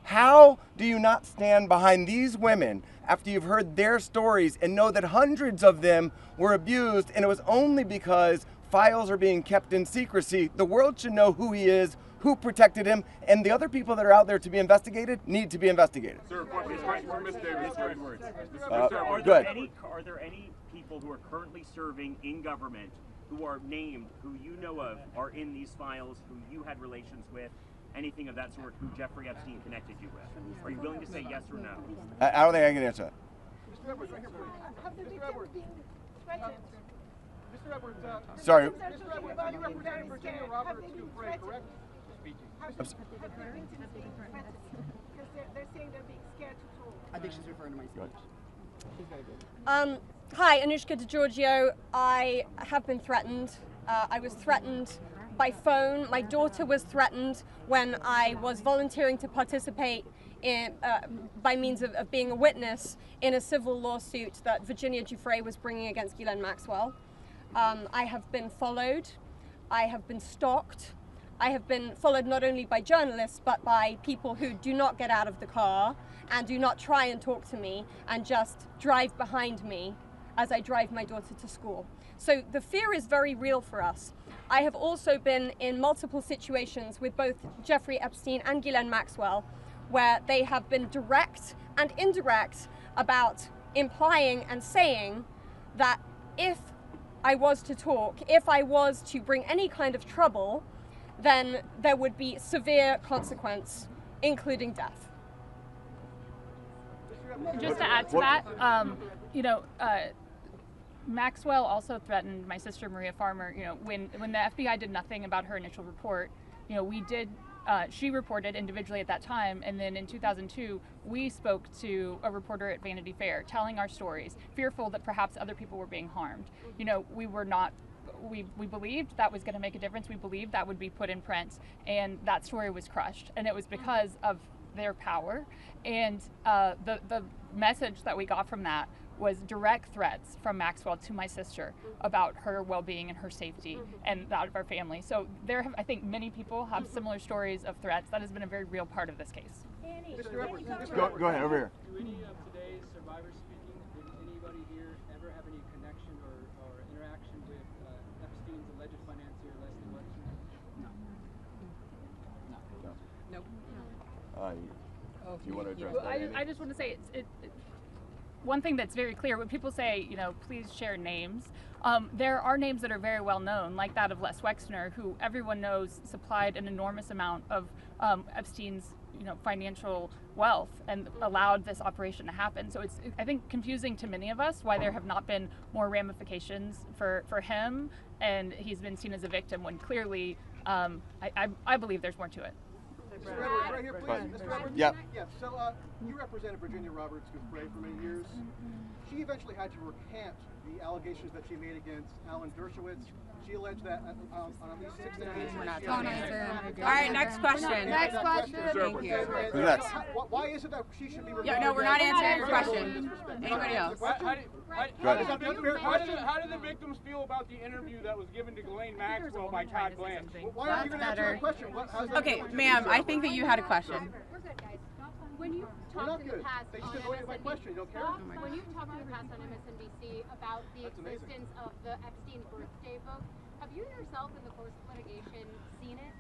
How do you not stand behind these women after you've heard their stories and know that hundreds of them were abused, and it was only because files are being kept in secrecy? The world should know who he is, who protected him, and the other people that are out there to be investigated need to be investigated. Sir, Ms. Davis, Are there any people who are currently serving in government who are named, who you know of, are in these files, who you had relations with, anything of that sort, who Jeffrey Epstein connected you with? Are you willing to say yes or no? I don't think I can answer that. Mr. Edwards, right here, please. Mr. Edwards. Mr. Edwards, sorry. Mr. Edwards, you represented Virginia Roberts Dufresne, correct? Because they're saying they're being scared to talk. I think she's referring to my speech. Hi, Anushka DiGiorgio. I have been threatened. I was threatened by phone. My daughter was threatened when I was volunteering to participate in, by means of being a witness in a civil lawsuit that Virginia Giuffre was bringing against Ghislaine Maxwell. I have been followed. I have been stalked. I have been followed not only by journalists, but by people who do not get out of the car and do not try and talk to me and just drive behind me as I drive my daughter to school. So the fear is very real for us. I have also been in multiple situations with both Jeffrey Epstein and Ghislaine Maxwell, where they have been direct and indirect about implying and saying that if I was to talk, if I was to bring any kind of trouble, then there would be severe consequence, including death. Just to add to that, Maxwell also threatened my sister Maria Farmer. When the FBI did nothing about her initial report, she reported individually at that time, and then in 2002 we spoke to a reporter at Vanity Fair telling our stories, fearful that perhaps other people were being harmed. We were not. We believed that was going to make a difference. We believed that would be put in print, and that story was crushed. And it was because of their power. And the message that we got from that was direct threats from Maxwell to my sister about her well-being and her safety and that of our family. So I think many people have similar stories of threats. That has been a very real part of this case. Go ahead, over here. Do any of today's survivors speaking, did anybody here ever have any connection or interaction with Epstein's alleged financier, Leslie Wexner? No. Nope. Do you want to address that? I just want to say one thing that's very clear when people say, please share names. There are names that are very well known, like that of Les Wexner, who everyone knows supplied an enormous amount of Epstein's financial wealth and allowed this operation to happen. So it's, I think, confusing to many of us why there have not been more ramifications for him, and he's been seen as a victim when clearly I believe there's more to it. Mr. Edwards, right here, please. Mr. Edwards? Yeah. Yeah, so you represented Virginia Roberts Dufresne for many years. She eventually had to recant the allegations that she made against Alan Dershowitz. She alleged that on at least 6 occasions. All right, next question. Next question. Thank you. Who's next? Why is it that she should be Yeah, no, we're not answering your question. Anybody else? How did the victims feel about the interview that was given to Ghislaine Maxwell by Todd Blanche? Why aren't you going to answer my question? Okay, ma'am, I think that you had a question. When you talked in the past They on just avoided my question. You don't care? When you talked in the past on MSNBC about the existence of the Epstein birthday book, have you yourself in the course of litigation seen it?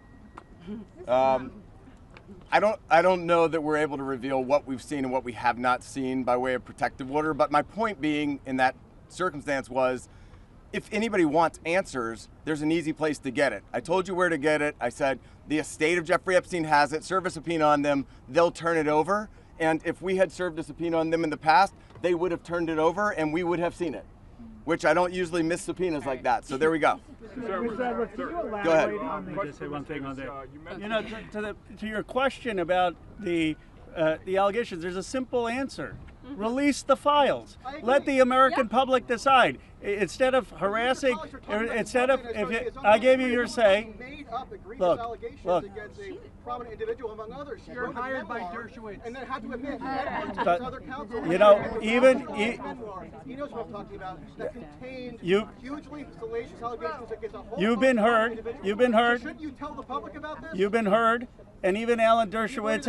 I don't know that we're able to reveal what we've seen and what we have not seen by way of protective order, but my point being in that circumstance was, if anybody wants answers, there's an easy place to get it. I told you where to get it. I said the estate of Jeffrey Epstein has it, serve a subpoena on them, they'll turn it over. And if we had served a subpoena on them in the past, they would have turned it over and we would have seen it, which I don't usually miss subpoenas like that. So there we go. Go ahead. Just say one thing on that. You know, to your question about the allegations, there's a simple answer. Release the files. Let the American public decide. Instead of harassing, instead of, I gave you your say. Look. Against a prominent individual among others. You're hired by Dershowitz. And then had to admit, other counsel. You know, even he knows what I'm talking about. That contained hugely salacious allegations against a whole. You've been heard. You've been heard. Shouldn't you tell the public about this? You've been heard. And even Alan Dershowitz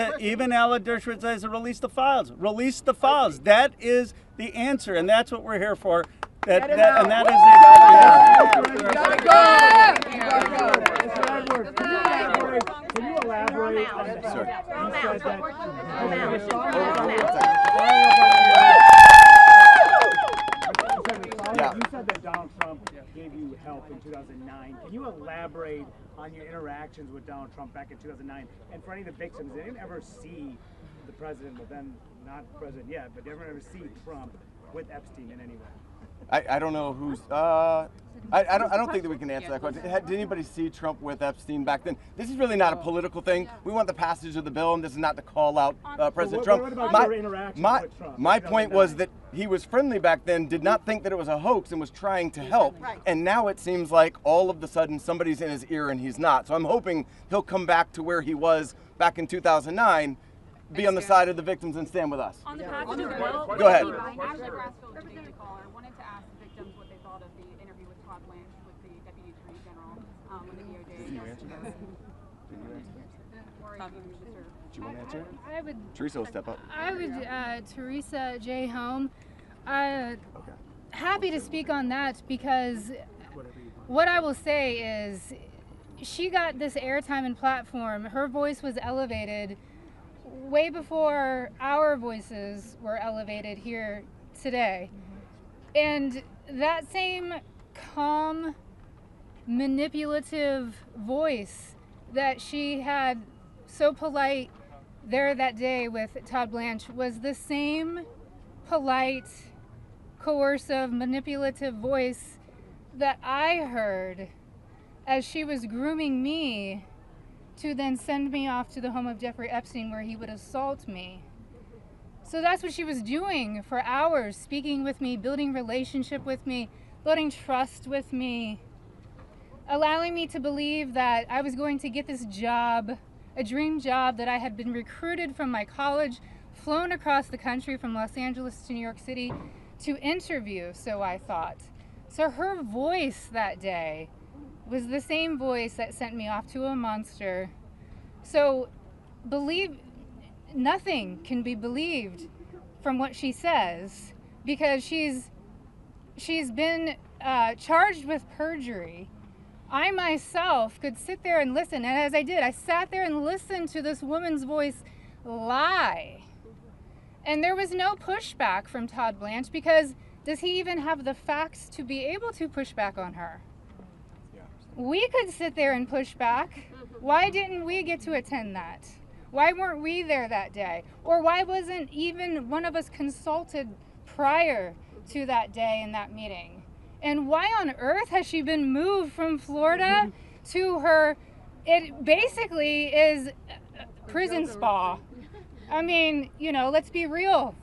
says to release the files. Release the files. That is the answer, and that's what we're here for. And that is the. Can you elaborate on You said that Donald Trump gave you help in 2009. Can you elaborate on your interactions with Donald Trump back in 2009? And for any of the victims, they didn't ever see the president, but then not president yet, but they never ever see Trump with Epstein in any way. I don't know who's. I don't think that we can answer that question. Did anybody see Trump with Epstein back then? This is really not a political thing. We want the passage of the bill, and this is not to call out President Trump. What about your interaction with Trump? My point was that he was friendly back then, did not think that it was a hoax, and was trying to help. And now it seems like all of a sudden somebody's in his ear and he's not. So I'm hoping he'll come back to where he was back in 2009, be on the side of the victims and stand with us. On the passage of the bill, go ahead. Wanted to ask victims what they thought of the interview with Todd Blanche with the Deputy Attorney General when the DOJ. Did you answer that? Do you want to answer? I would. Teresa will step up. I would. Teresa J. Home. Happy to speak on that because what I will say is she got this airtime and platform. Her voice was elevated way before our voices were elevated here today. And that same calm, manipulative voice that she had so polite there that day with Todd Blanche was the same polite, coercive, manipulative voice that I heard as she was grooming me to then send me off to the home of Jeffrey Epstein where he would assault me. So that's what she was doing for hours, speaking with me, building relationship with me, building trust with me, allowing me to believe that I was going to get this job, a dream job that I had been recruited from my college, flown across the country from Los Angeles to New York City to interview, so I thought. So her voice that day was the same voice that sent me off to a monster. So nothing can be believed from what she says because she's been charged with perjury. I myself could sit there and listen, and as I did, I sat there and listened to this woman's voice lie. And there was no pushback from Todd Blanche because does he even have the facts to be able to push back on her? We could sit there and push back. Why didn't we get to attend that? Why weren't we there that day? Or why wasn't even one of us consulted prior to that day in that meeting? And why on earth has she been moved from Florida to her, it basically is prison spa. I mean, you know, let's be real.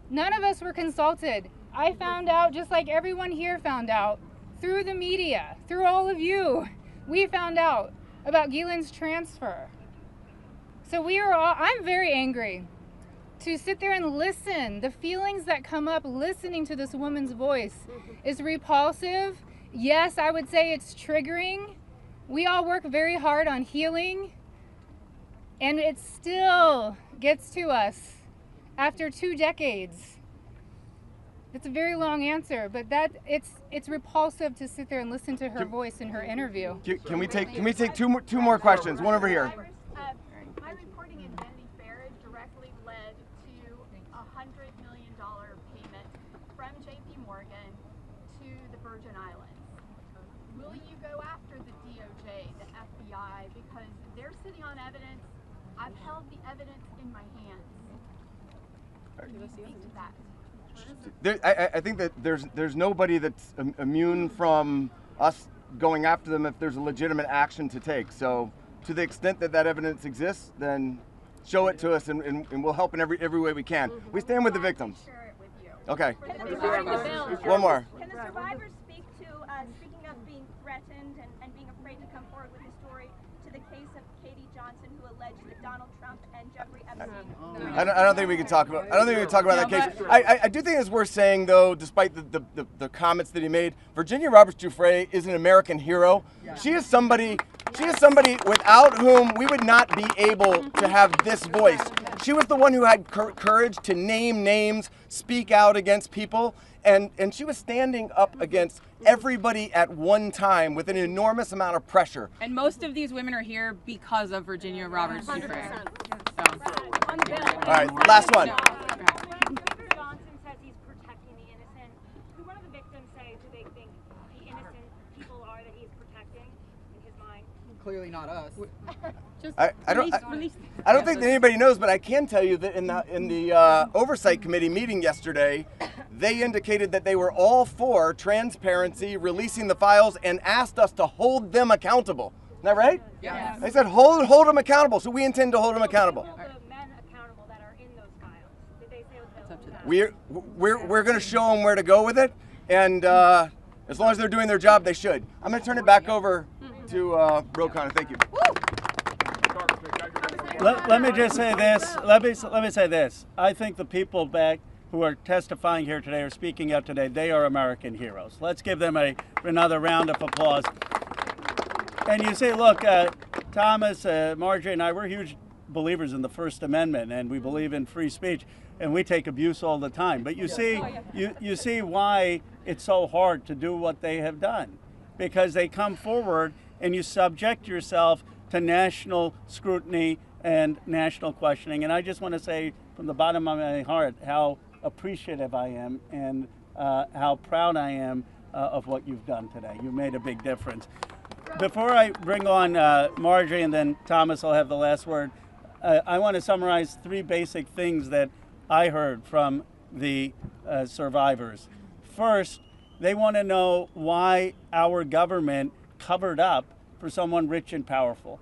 None of us were consulted. I found out, just like everyone here found out, through the media, through all of you. We found out about Ghislaine's transfer. So I'm very angry to sit there and listen. The feelings that come up listening to this woman's voice is repulsive. Yes, I would say it's triggering. We all work very hard on healing. And it still gets to us after 2 decades. It's a very long answer, but it's repulsive to sit there and listen to her voice in her interview. Can we take two more questions? One over here. My reporting in Vanity Fair directly led to a $100 million payment from J.P. Morgan to the Virgin Islands. Will you go after the DOJ, the FBI, because they're sitting on evidence? I've held the evidence in my hands. Can you speak to that? I think that there's nobody that's immune from us going after them if there's a legitimate action to take. So to the extent that that evidence exists, then show it to us and we'll help in every way we can. We stand with the victims. Okay. One more. Can the survivors speak to, speaking of being threatened and being afraid to come forward with the story, to the case of Katie Johnson, who alleged that Donald Trump and Jeffrey Epstein... I don't think we can talk about. I don't think we can talk about that case. I do think it's worth saying, though, despite the comments that he made, Virginia Roberts Giuffre is an American hero. She is somebody without whom we would not be able to have this voice. She was the one who had courage to name names, speak out against people, and she was standing up against everybody at one time with an enormous amount of pressure. And most of these women are here because of Virginia Roberts Giuffre. All right, last one. Johnson says he's protecting the innocent. Do one of the victims say who they think the innocent people are that he's protecting in his mind? Clearly not us. I don't think that anybody knows, but I can tell you that in the Oversight Committee meeting yesterday, they indicated that they were all for transparency, releasing the files, and asked us to hold them accountable. Isn't that right? Yeah. They said hold them accountable, so we intend to hold them accountable. We're going to show them where to go with it, and as long as they're doing their job, they should. I'm going to turn it back over to Bro Khanna. Thank you. Let me just say this. Let me say this. I think the people back who are testifying here today or speaking out today, they are American heroes. Let's give them another round of applause. And you say, look, Thomas, Marjorie, and I, we're huge believers in the First Amendment, and we believe in free speech, and we take abuse all the time. But you see, you see why it's so hard to do what they have done, because they come forward and you subject yourself to national scrutiny and national questioning. And I just want to say from the bottom of my heart how appreciative I am and how proud I am of what you've done today. You made a big difference. Before I bring on Marjorie and then Thomas will have the last word, I want to summarize 3 basic things that I heard from the survivors. First, they want to know why our government covered up for someone rich and powerful.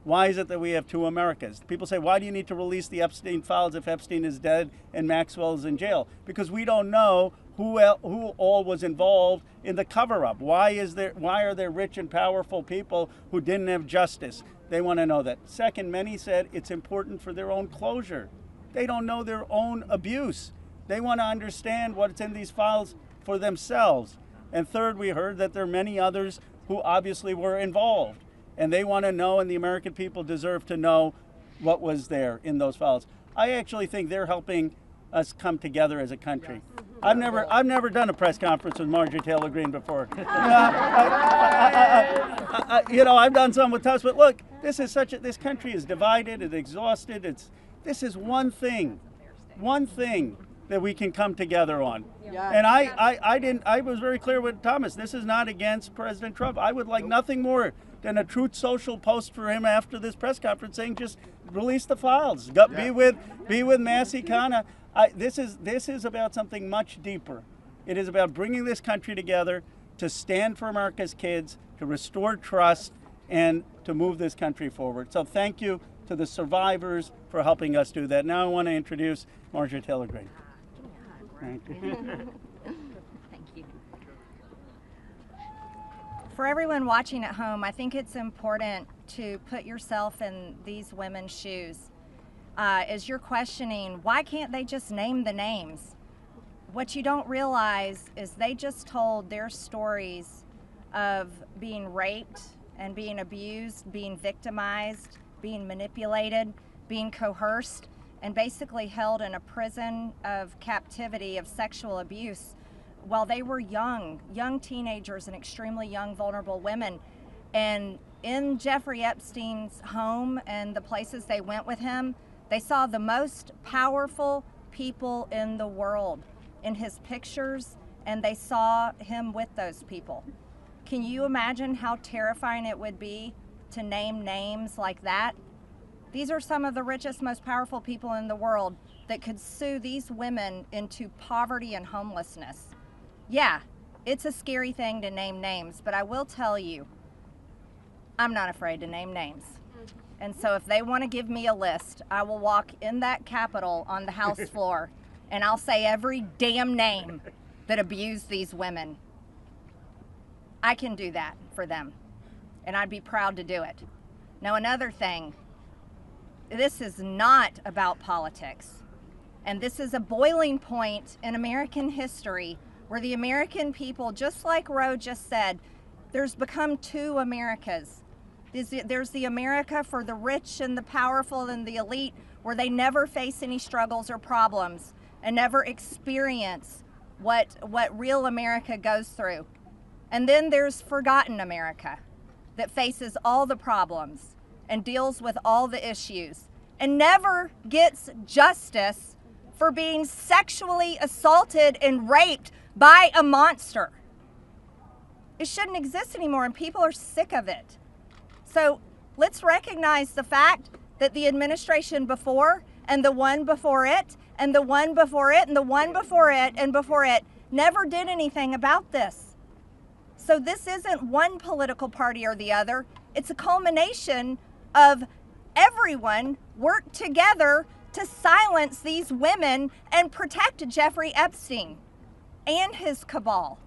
Why is it that we have 2 Americas? People say, why do you need to release the Epstein files if Epstein is dead and Maxwell is in jail? Because we don't know who all was involved in the cover-up. Why are there rich and powerful people who didn't have justice? They want to know that. Second, many said it's important for their own closure. They don't know their own abuse. They want to understand what's in these files for themselves. And third, we heard that there are many others who obviously were involved. And they want to know, and the American people deserve to know what was there in those files. I actually think they're helping us come together as a country. I've never done a press conference with Marjorie Taylor Greene before. I've done some with Tubbs, but look, this country is divided, it's exhausted. This is one thing that we can come together on. Yeah. And I was very clear with Thomas. This is not against President Trump. I would like nothing more than a Truth Social post for him after this press conference saying just release the files. Be with Massie, Khanna. This is about something much deeper. It is about bringing this country together to stand for America's kids, to restore trust, and to move this country forward. So thank you to the survivors for helping us do that. Now I want to introduce Marjorie Taylor Greene. Thank you. Thank you. For everyone watching at home, I think it's important to put yourself in these women's shoes. As you're questioning, why can't they just name the names? What you don't realize is they just told their stories of being raped and being abused, being victimized, being manipulated, being coerced, and basically held in a prison of captivity of sexual abuse while they were young teenagers and extremely young, vulnerable women. And in Jeffrey Epstein's home and the places they went with him, they saw the most powerful people in the world in his pictures, and they saw him with those people. Can you imagine how terrifying it would be to name names like that? These are some of the richest, most powerful people in the world that could sue these women into poverty and homelessness. Yeah, it's a scary thing to name names, but I will tell you, I'm not afraid to name names. And so if they want to give me a list, I will walk in that Capitol on the House floor and I'll say every damn name that abused these women. I can do that for them, and I'd be proud to do it. Now, another thing, this is not about politics, and this is a boiling point in American history where the American people, just like Roe just said, there's become two Americas. There's the America for the rich and the powerful and the elite, where they never face any struggles or problems and never experience what real America goes through. And then there's forgotten America that faces all the problems and deals with all the issues and never gets justice for being sexually assaulted and raped by a monster. It shouldn't exist anymore, and people are sick of it. So let's recognize the fact that the administration before and the one before it and the one before it and the one before it and before it never did anything about this. So this isn't one political party or the other. It's a culmination of everyone worked together to silence these women and protect Jeffrey Epstein and his cabal.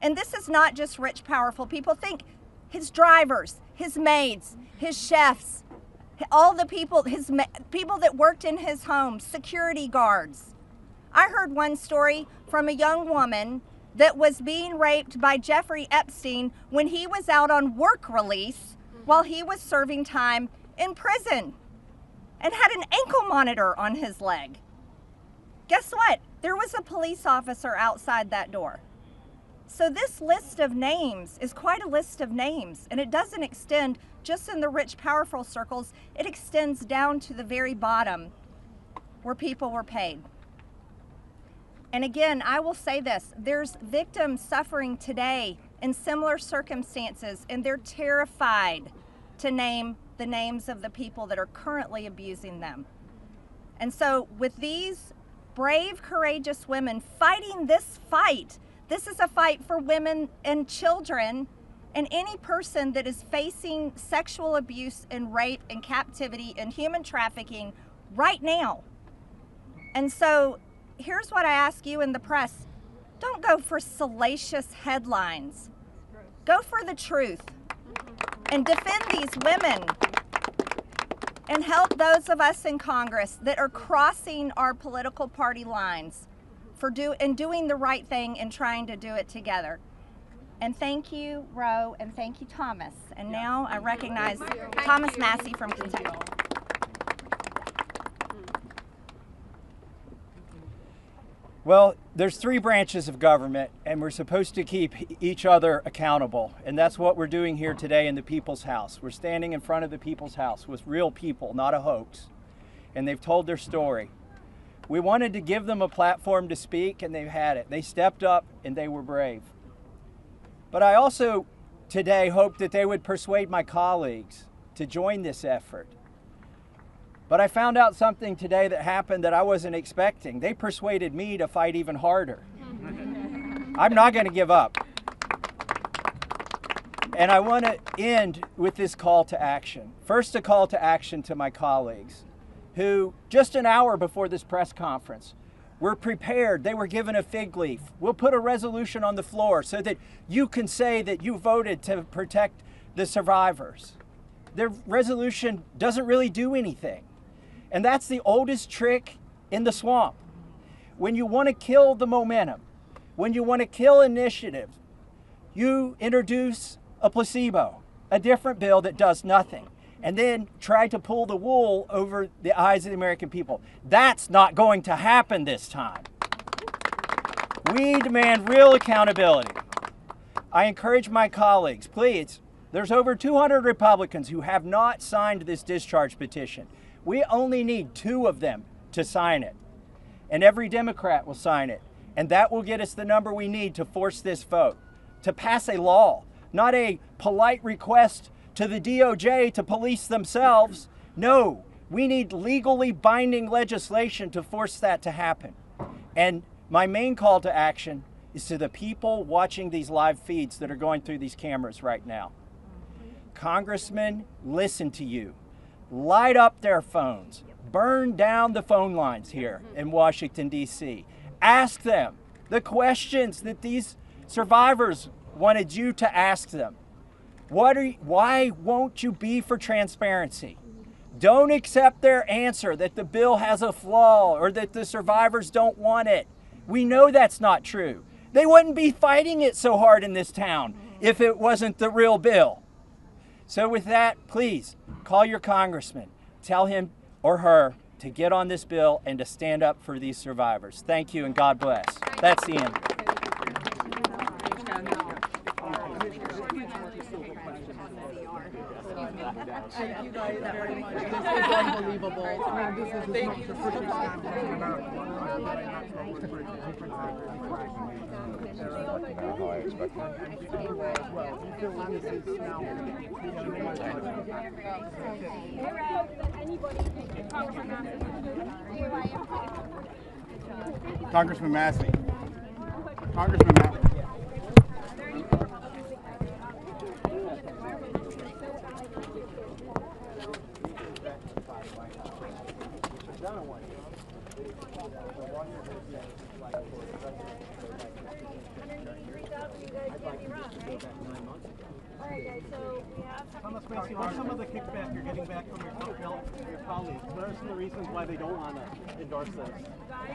And this is not just rich, powerful people. Think his drivers, his maids, his chefs, all the people, people that worked in his home, security guards. I heard one story from a young woman that was being raped by Jeffrey Epstein when he was out on work release while he was serving time in prison and had an ankle monitor on his leg. Guess what? There was a police officer outside that door. So this list of names is quite a list of names, and it doesn't extend just in the rich, powerful circles. It extends down to the very bottom where people were paid. And again, I will say this, there's victims suffering today in similar circumstances, and they're terrified to name the names of the people that are currently abusing them. And so with these brave, courageous women fighting this fight, this is a fight for women and children and any person that is facing sexual abuse and rape and captivity and human trafficking right now. And so here's what I ask you in the press. Don't go for salacious headlines. Go for the truth and defend these women and help those of us in Congress that are crossing our political party lines for doing the right thing and trying to do it together. And thank you, Roe, and thank you, Thomas. And now I recognize Thomas Massie from Kentucky. Well, there's three branches of government, and we're supposed to keep each other accountable. And that's what we're doing here today in the People's House. We're standing in front of the People's House with real people, not a hoax. And they've told their story. We wanted to give them a platform to speak, and they've had it. They stepped up, and they were brave. But I also today hope that they would persuade my colleagues to join this effort. But I found out something today that happened that I wasn't expecting. They persuaded me to fight even harder. I'm not going to give up. And I want to end with this call to action. First, a call to action to my colleagues who, just an hour before this press conference, were prepared. They were given a fig leaf. We'll put a resolution on the floor so that you can say that you voted to protect the survivors. Their resolution doesn't really do anything. And that's the oldest trick in the swamp. When you want to kill the momentum, when you want to kill initiative, you introduce a placebo, a different bill that does nothing. and then try to pull the wool over the eyes of the American people. That's not going to happen this time. We demand real accountability. I encourage my colleagues, please, there's over 200 Republicans who have not signed this discharge petition. We only need 2 of them to sign it. And every Democrat will sign it. And that will get us the number we need to force this vote, to pass a law, not a polite request to the DOJ to police themselves. No, we need legally binding legislation to force that to happen. And my main call to action is to the people watching these live feeds that are going through these cameras right now. Congressmen, listen to you. Light up their phones. Burn down the phone lines here in Washington, D.C. Ask them the questions that these survivors wanted you to ask them. Why won't you be for transparency? Don't accept their answer that the bill has a flaw or that the survivors don't want it. We know that's not true. They wouldn't be fighting it so hard in this town if it wasn't the real bill. So with that, please call your congressman. Tell him or her to get on this bill and to stand up for these survivors. Thank you and God bless. That's the end. Thank you guys very much. This is unbelievable. I mean, this is thank you so Congressman Massie. Congressman Massie. Thomas Massie, what's some of the kickback you're getting back from your colleagues? What are some of the reasons why they don't want to endorse this?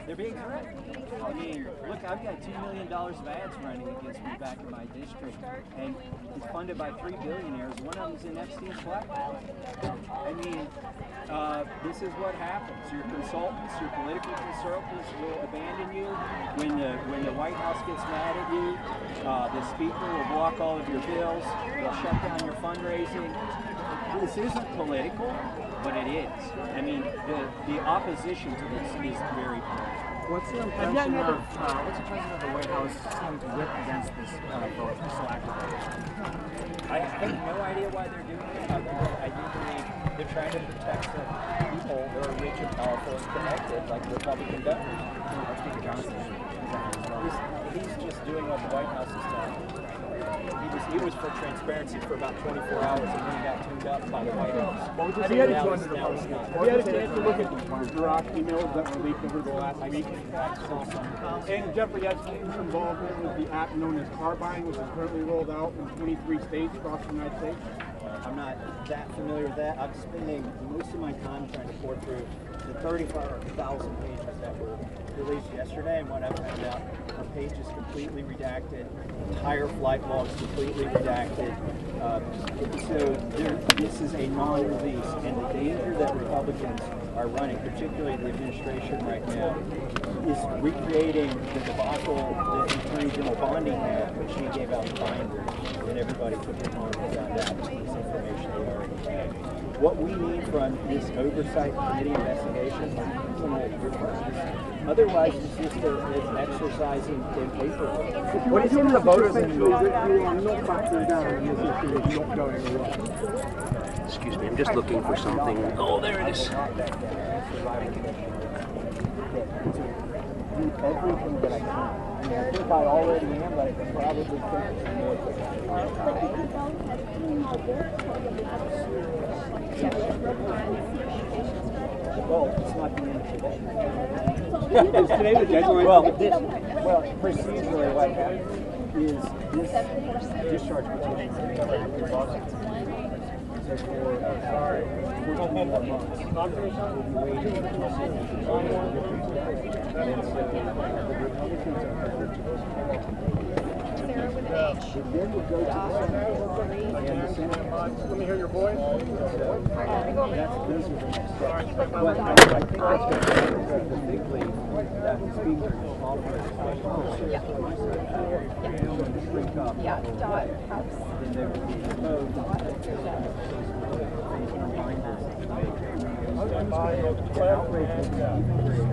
They're being threatened. I mean, look, I've got $2 million of ads running against me back in my district, and it's funded by 3 billionaires. One of them's in Epstein's blackmail. I mean, this is what happens. Your consultants, your political consultants will abandon you when the White House gets mad at you. The speaker will block all of your bills. They'll shut down your fundraising. This isn't political, but it is. I mean, the opposition to this is very political. What's your impression of the White House seeing to whip against this vote so actively? I have no idea why they're doing it. I do believe they're trying to protect the people who are rich and powerful and connected, like Republican donors. He's just doing what the White House has done. He was for transparency for about 24 hours and then he got tuned up by the White House. Have you had a chance to look at the Iraq emails that were leaked over the last week? And Jeffrey Epstein's involvement with the app known as car buying, which is currently rolled out in 23 states across the United States? I'm not that familiar with that. I'm spending most of my time trying to pour through the 35,000 pages that were released yesterday, and what I found out, a page is completely redacted, entire flight logs completely redacted. So this is a non-release, and the danger that Republicans are running, particularly the administration right now, is recreating the debacle that Attorney General Bondi had when she gave out the binders, and everybody put their phone and found out this information they already had. What we need from this Oversight Committee investigation is otherwise it's just an exercising in paper. What do you think the voters in not factoring down in this issue of not going away? Excuse me, I'm just looking for something. Oh, there it is. Do everything that I can. I mean, I think I already am, but I can probably think some more things. Well, it's not the end today. Is today the deadline? Well, procedurally what happens is this discharge petition so for 4 months, we'll be waiting and so the Republicans are then would go to the Senate. And the Senate. Let me hear your voice. Those are the next steps. But I think that's the big lead that the speaker offered, especially from my side, going to shrink up. Then they would be proposed. The outrage was even greater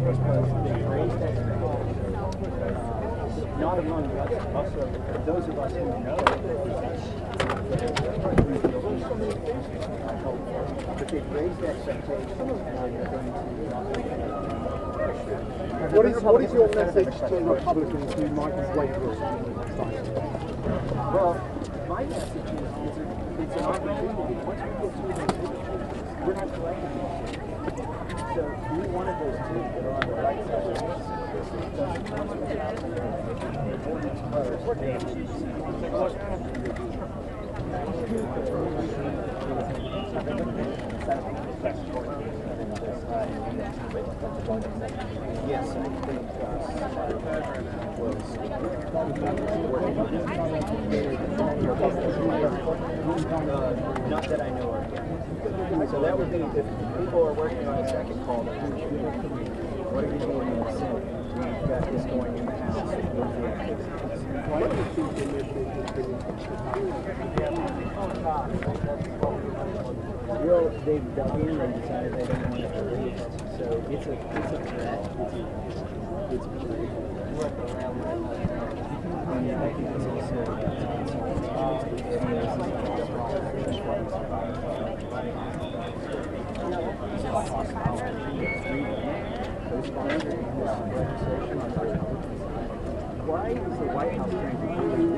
because they raised expectations. Not among those of us who know but they've raised expectations and they're going to What is your message to Republicans who might be waiting for something next time? Well, my message is it's an opportunity. Once we get through those issues, we're not collecting them. So you're one of those two that are on the right side of the Yes, I think not that I know of yet. So that would be if people are working on a second call, what are you doing in the Senate? We've got this going in the House. Well, they've dug in and decided they don't want it released. So it's a threat. It's political. And I think it's also why is the White House trying to do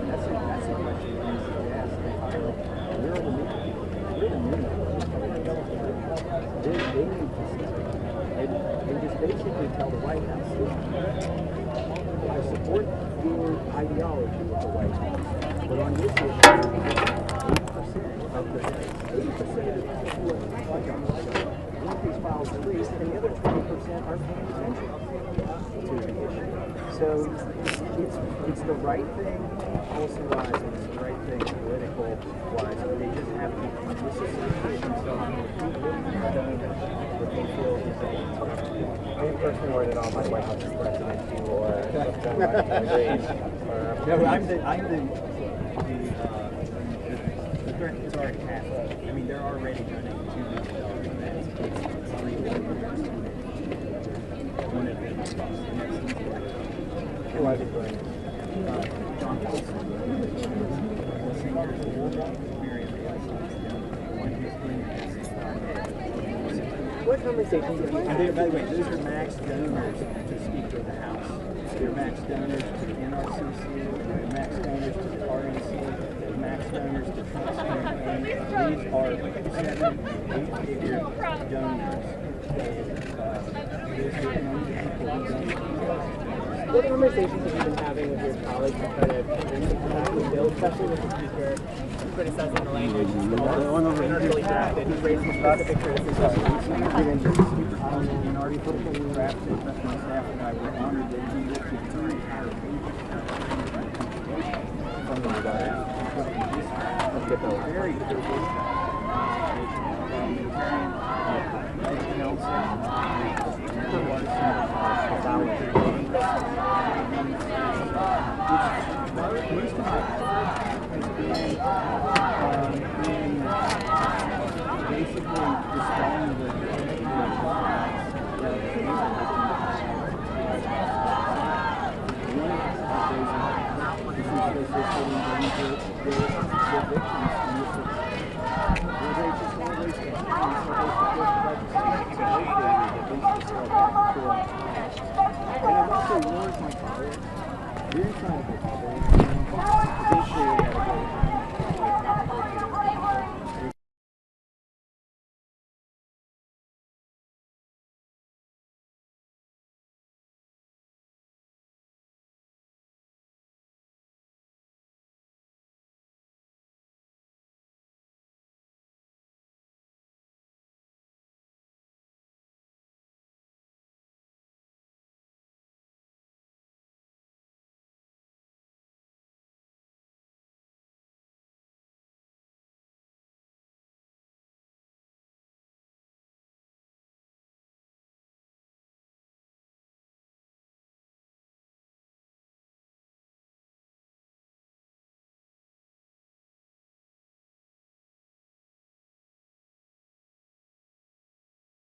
that's a question you need to ask. We're the media. They need to step and just basically tell the White House, I support your ideology with the White House, but on this issue, 80% of the 80% these files released, and the other 20% are paying attention to the issue. So it's the right thing policy-wise, and it's the right thing political-wise, but they just have to disassociate themselves from what they feel is a Are you personally worried at all about White House's threats against you or No, I'm the threat that's already happened. I mean, they're already running $2 million events. It's 3 years. One of them is who are they doing? John Wilson, the singer, What conversations have you had? And by the way, those are max donors to Speaker of the House. They're max donors to the NRCC, they're max donors to the RNC, they're max donors to Trump's campaign. These are 7, 8-figure donors. What conversations have you been having with your colleagues to try to bring some back to the bill, especially with the Speaker criticizing the language? Really drafted. He raised some specific criticisms. An article that we drafted, my staff and I were honored that he looked at 3 entire pages from the draft. Let's get those. Very good. Most of my effort has been in basically dispelling the And I've also warned my colleagues, we're trying to